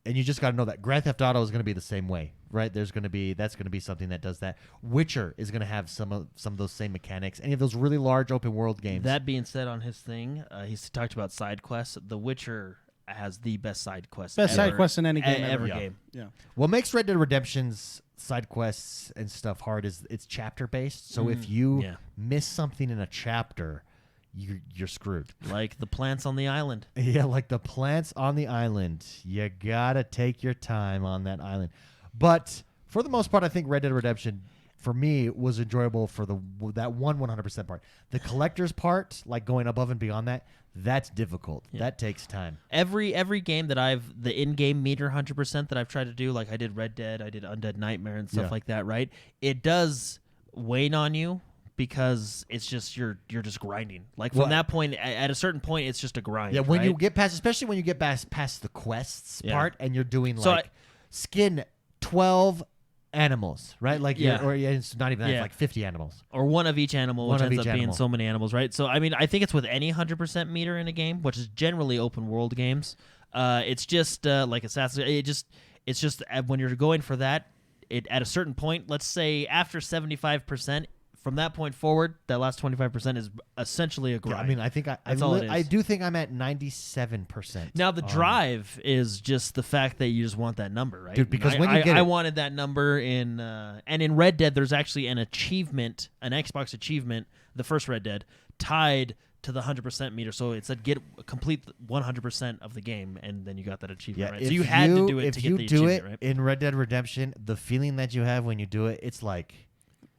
and you just got to know that Grand Theft Auto is going to be the same way, right? That's going to be something that does that. Witcher is going to have some of those same mechanics. Any of those really large open world games. That being said, on his thing, he's talked about side quests. The Witcher has the best side quests. Side quests in any game ever. Game. Yeah. What makes Red Dead Redemption's side quests and stuff hard is it's chapter based. So if you miss something in a chapter, you're screwed. Like the plants on the island. Yeah, like the plants on the island. You gotta take your time on that island. But for the most part, I think Red Dead Redemption, for me, was enjoyable for that 100% part. The collector's part, like going above and beyond that, that's difficult. Yeah. That takes time. Every game that the in-game meter 100% that I've tried to do, like I did Red Dead, I did Undead Nightmare and stuff like that, right? It does wane on you. Because it's just you're just grinding. Like from that point, at a certain point, it's just a grind. Yeah, when right? you get past, especially when you get past the quests part, and you're doing skin 12 animals, right? Like or it's not even that, it's like 50 animals, or one of each animal, which ends up being so many animals, right? So I mean, I think it's with any 100% meter in a game, which is generally open world games. It's just like Assassin's. It's just when you're going for that, at a certain point, let's say after 75%. From that point forward, that last 25% is essentially a grind. Yeah, I mean, I think I do think I'm at 97%. Now the drive is just the fact that you just want that number, right? Dude, because when you get I wanted that number in Red Dead, there's actually an achievement, an Xbox achievement, the first Red Dead, tied to the 100% meter. So it said complete 100% of the game, and then you got that achievement, right? So you had to do it to get the achievement, right? In Red Dead Redemption, the feeling that you have when you do it, it's like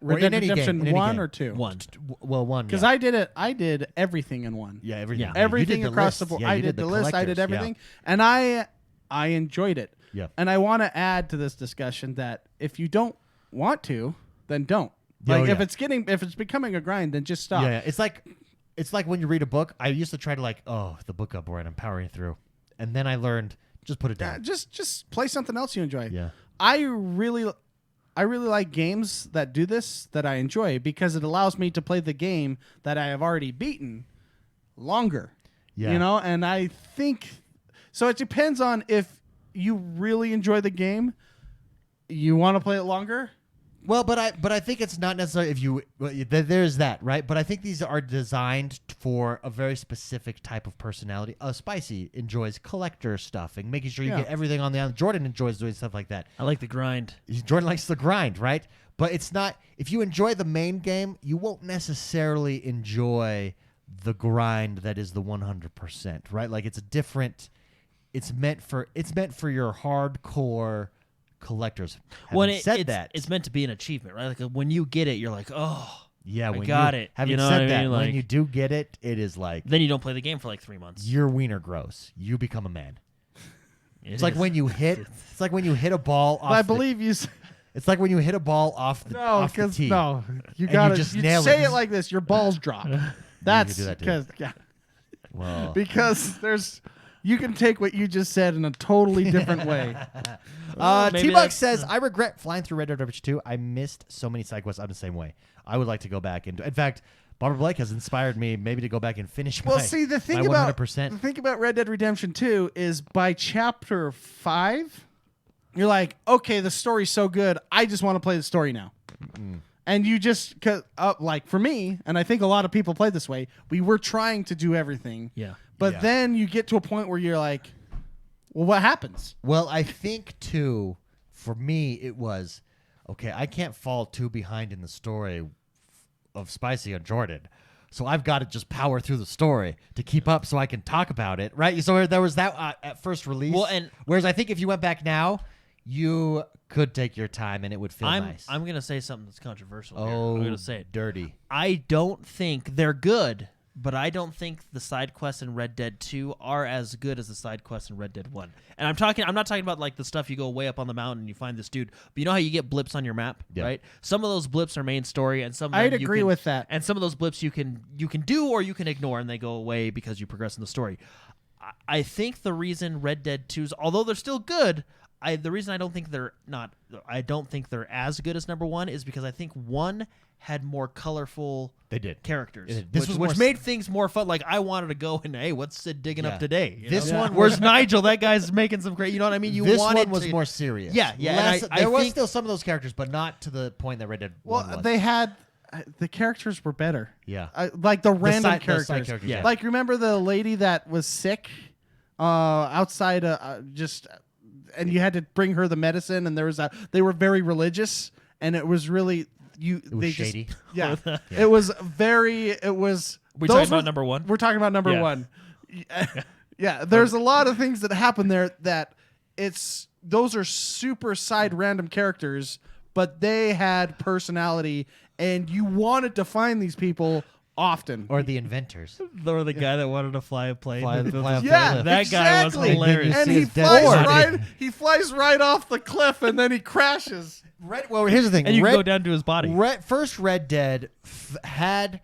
Red Dead Redemption 1 or 2? 1. Well, 1. Because I did it. I did everything in 1. Yeah, everything. Yeah. Everything across the board. Yeah, I did the list. I did everything, and I enjoyed it. Yeah. And I want to add to this discussion that if you don't want to, then don't. Like if it's becoming a grind, then just stop. Yeah, it's like when you read a book. I used to try to the book up right. I'm powering through, and then I learned just put it down. Just play something else you enjoy. Yeah. I really like games that do this that I enjoy because it allows me to play the game that I have already beaten longer. Yeah. You know, and I think so it depends on if you really enjoy the game, you want to play it longer. Well, but I think it's not necessarily there's that, right? But I think these are designed for a very specific type of personality. Spicy enjoys collector stuff and making sure you get everything on the island. Jordan enjoys doing stuff like that. I like the grind. Jordan likes the grind, right? But it's not, if you enjoy the main game, you won't necessarily enjoy the grind that is the 100%, right? Like it's it's meant for your hardcore collectors. It's meant to be an achievement, right? Like when you get it, you're like, oh, yeah, I got it. Having you know said that, I mean? when you do get it, it is like then you don't play the game for like 3 months. Your wiener grows. You become a man. It's like when you hit. It's like when you hit a ball off. I believe you. It's like when you hit a ball off the off the tee. No, you and gotta just you nail say it. it like this. Your balls drop. That's do that too. because Well, because there's you can take what you just said in a totally different way. Maybe T-Buck that's- says, I regret flying through Red Dead Redemption 2. I missed so many side quests. I'm the same way. I would like to go back and in fact, Barbara Blake has inspired me maybe to go back and finish Well, my, see, the thing my about 100%. the thing about Red Dead Redemption 2 is by chapter 5, you're like, okay, the story's so good, I just want to play the story now. And you just, like for me, and I think a lot of people play this way, we were trying to do everything. Yeah. But Yeah. then you get to a point where you're like, well, what happens? Well, I think, too, for me, it was, okay, I can't fall too behind in the story of Spicy and Jordan. So I've got to just power through the story to keep up so I can talk about it, right? So there was that at first release. Well, and whereas I think if you went back now, you could take your time and it would feel nice. I'm gonna say something that's controversial. oh, here. I'm gonna say it. dirty. I don't think they're good, but I don't think the side quests in Red Dead 2 are as good as the side quests in Red Dead 1. And I'm not talking about like the stuff you go way up on the mountain and you find this dude, but you know how you get blips on your map, Yeah. right? Some of those blips are main story, and some of I'd them you agree can- with that. And some of those blips you can do or you can ignore, and they go away because you progress in the story. I think the reason Red Dead 2's, although they're still good, the reason I don't think they're as good as number 1 is because I think 1 had more colorful They did. characters, It did. This was which more made things more fun. Like I wanted to go and hey, what's Sid digging Yeah. up today? You This know? one where's was- Nigel? That guy's making some great. You know what I mean? You This wanted one was to- more serious. Yeah, yeah, and Less, I there was think- still some of those characters, but not to the point that Red Dead 1 Well, was. they had the characters were better. Yeah. Like the random side characters. characters, yeah. Like remember the lady that was sick outside just and you had to bring her the medicine and there was they were very religious and it was really It was shady. Yeah. It was very We those talking about were- number 1? We're talking about number Yeah. 1. Yeah, there's a lot of things that happen there that those are super side random characters, but they had personality and you wanted to find these people often. Or the inventors. Or the guy that wanted to fly a plane. Fly a Yeah, plane. That guy was exactly. hilarious. And see he his dead flies body. he flies right off the cliff and then he crashes. Well, here's the thing. And you Red, can go down to his body. First Red Dead had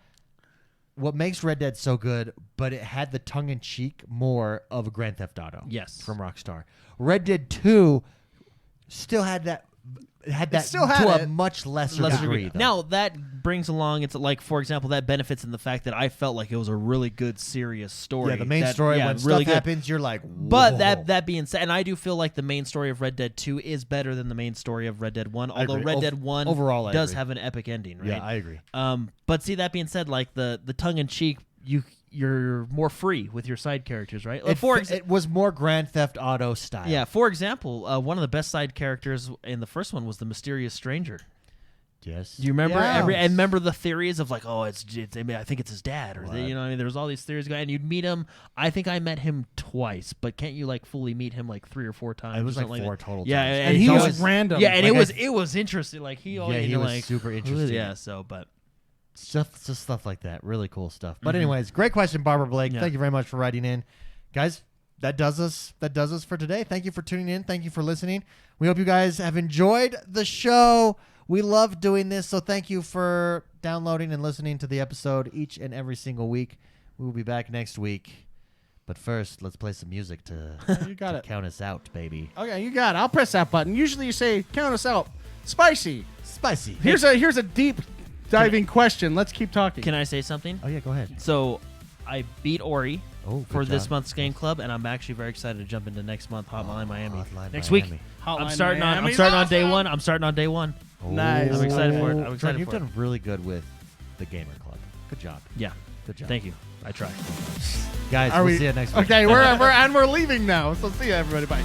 what makes Red Dead so good, but it had the tongue-in-cheek more of a Grand Theft Auto. Yes. From Rockstar. Red Dead 2 still had that. Had that still had to it. a much lesser Lesser degree. degree. though. Now that brings along, it's like, for example, that benefits in the fact that I felt like it was a really good, serious story. yeah, the main that- story yeah, when really stuff good. happens, you're like, But whoa. that being said, and I do feel like the main story of Red Dead 2 is better than the main story of Red Dead 1, although agree. Red Dead 1 overall, I does agree. have an epic ending, right? Yeah, I agree. But see, that being said, like the tongue-in-cheek, you're more free with your side characters, right? Like, It was more Grand Theft Auto style. yeah, for example, one of the best side characters in the first one was the mysterious stranger. Yes. Do you remember Yeah. and remember the theories of like, oh, I think it's his dad, or What? you know, what I mean, there was all these theories going, and you'd meet him. I think I met him twice, but can't you like fully meet him like 3 or 4 times? It was or like something 4 that? total Yeah, times. and he he was was random. Yeah, and Like it was interesting. Like he always, he was like, super interesting. Yeah, so but Just stuff like that. Really cool stuff. But anyways, great question, Barbara Blake. Yeah. Thank you very much for writing in. Guys, that does us for today. Thank you for tuning in. Thank you for listening. We hope you guys have enjoyed the show. We love doing this, so thank you for downloading and listening to the episode each and every single week. We will be back next week. But first, let's play some music to, You got to it. count us out, baby. Okay, you got it. I'll press that button. Usually you say count us out. Spicy. Spicy. Here's a deep diving question. Let's keep talking. can I say something? Oh, yeah, go ahead. So I beat Ori Oh, for good this job. month's game club, and I'm actually very excited to jump into next month Hotline Miami. Hotline Next Miami. week. Hotline I'm starting Miami's on day awesome. 1. I'm starting on day 1. Nice. I'm excited for it. I'm Jordan, excited you've for it. done really good with the Gamer Club. Good job. Yeah. Good job. Thank you. I try. Guys, Are we'll we see you next week. Okay, we're leaving now. So see you everybody. Bye.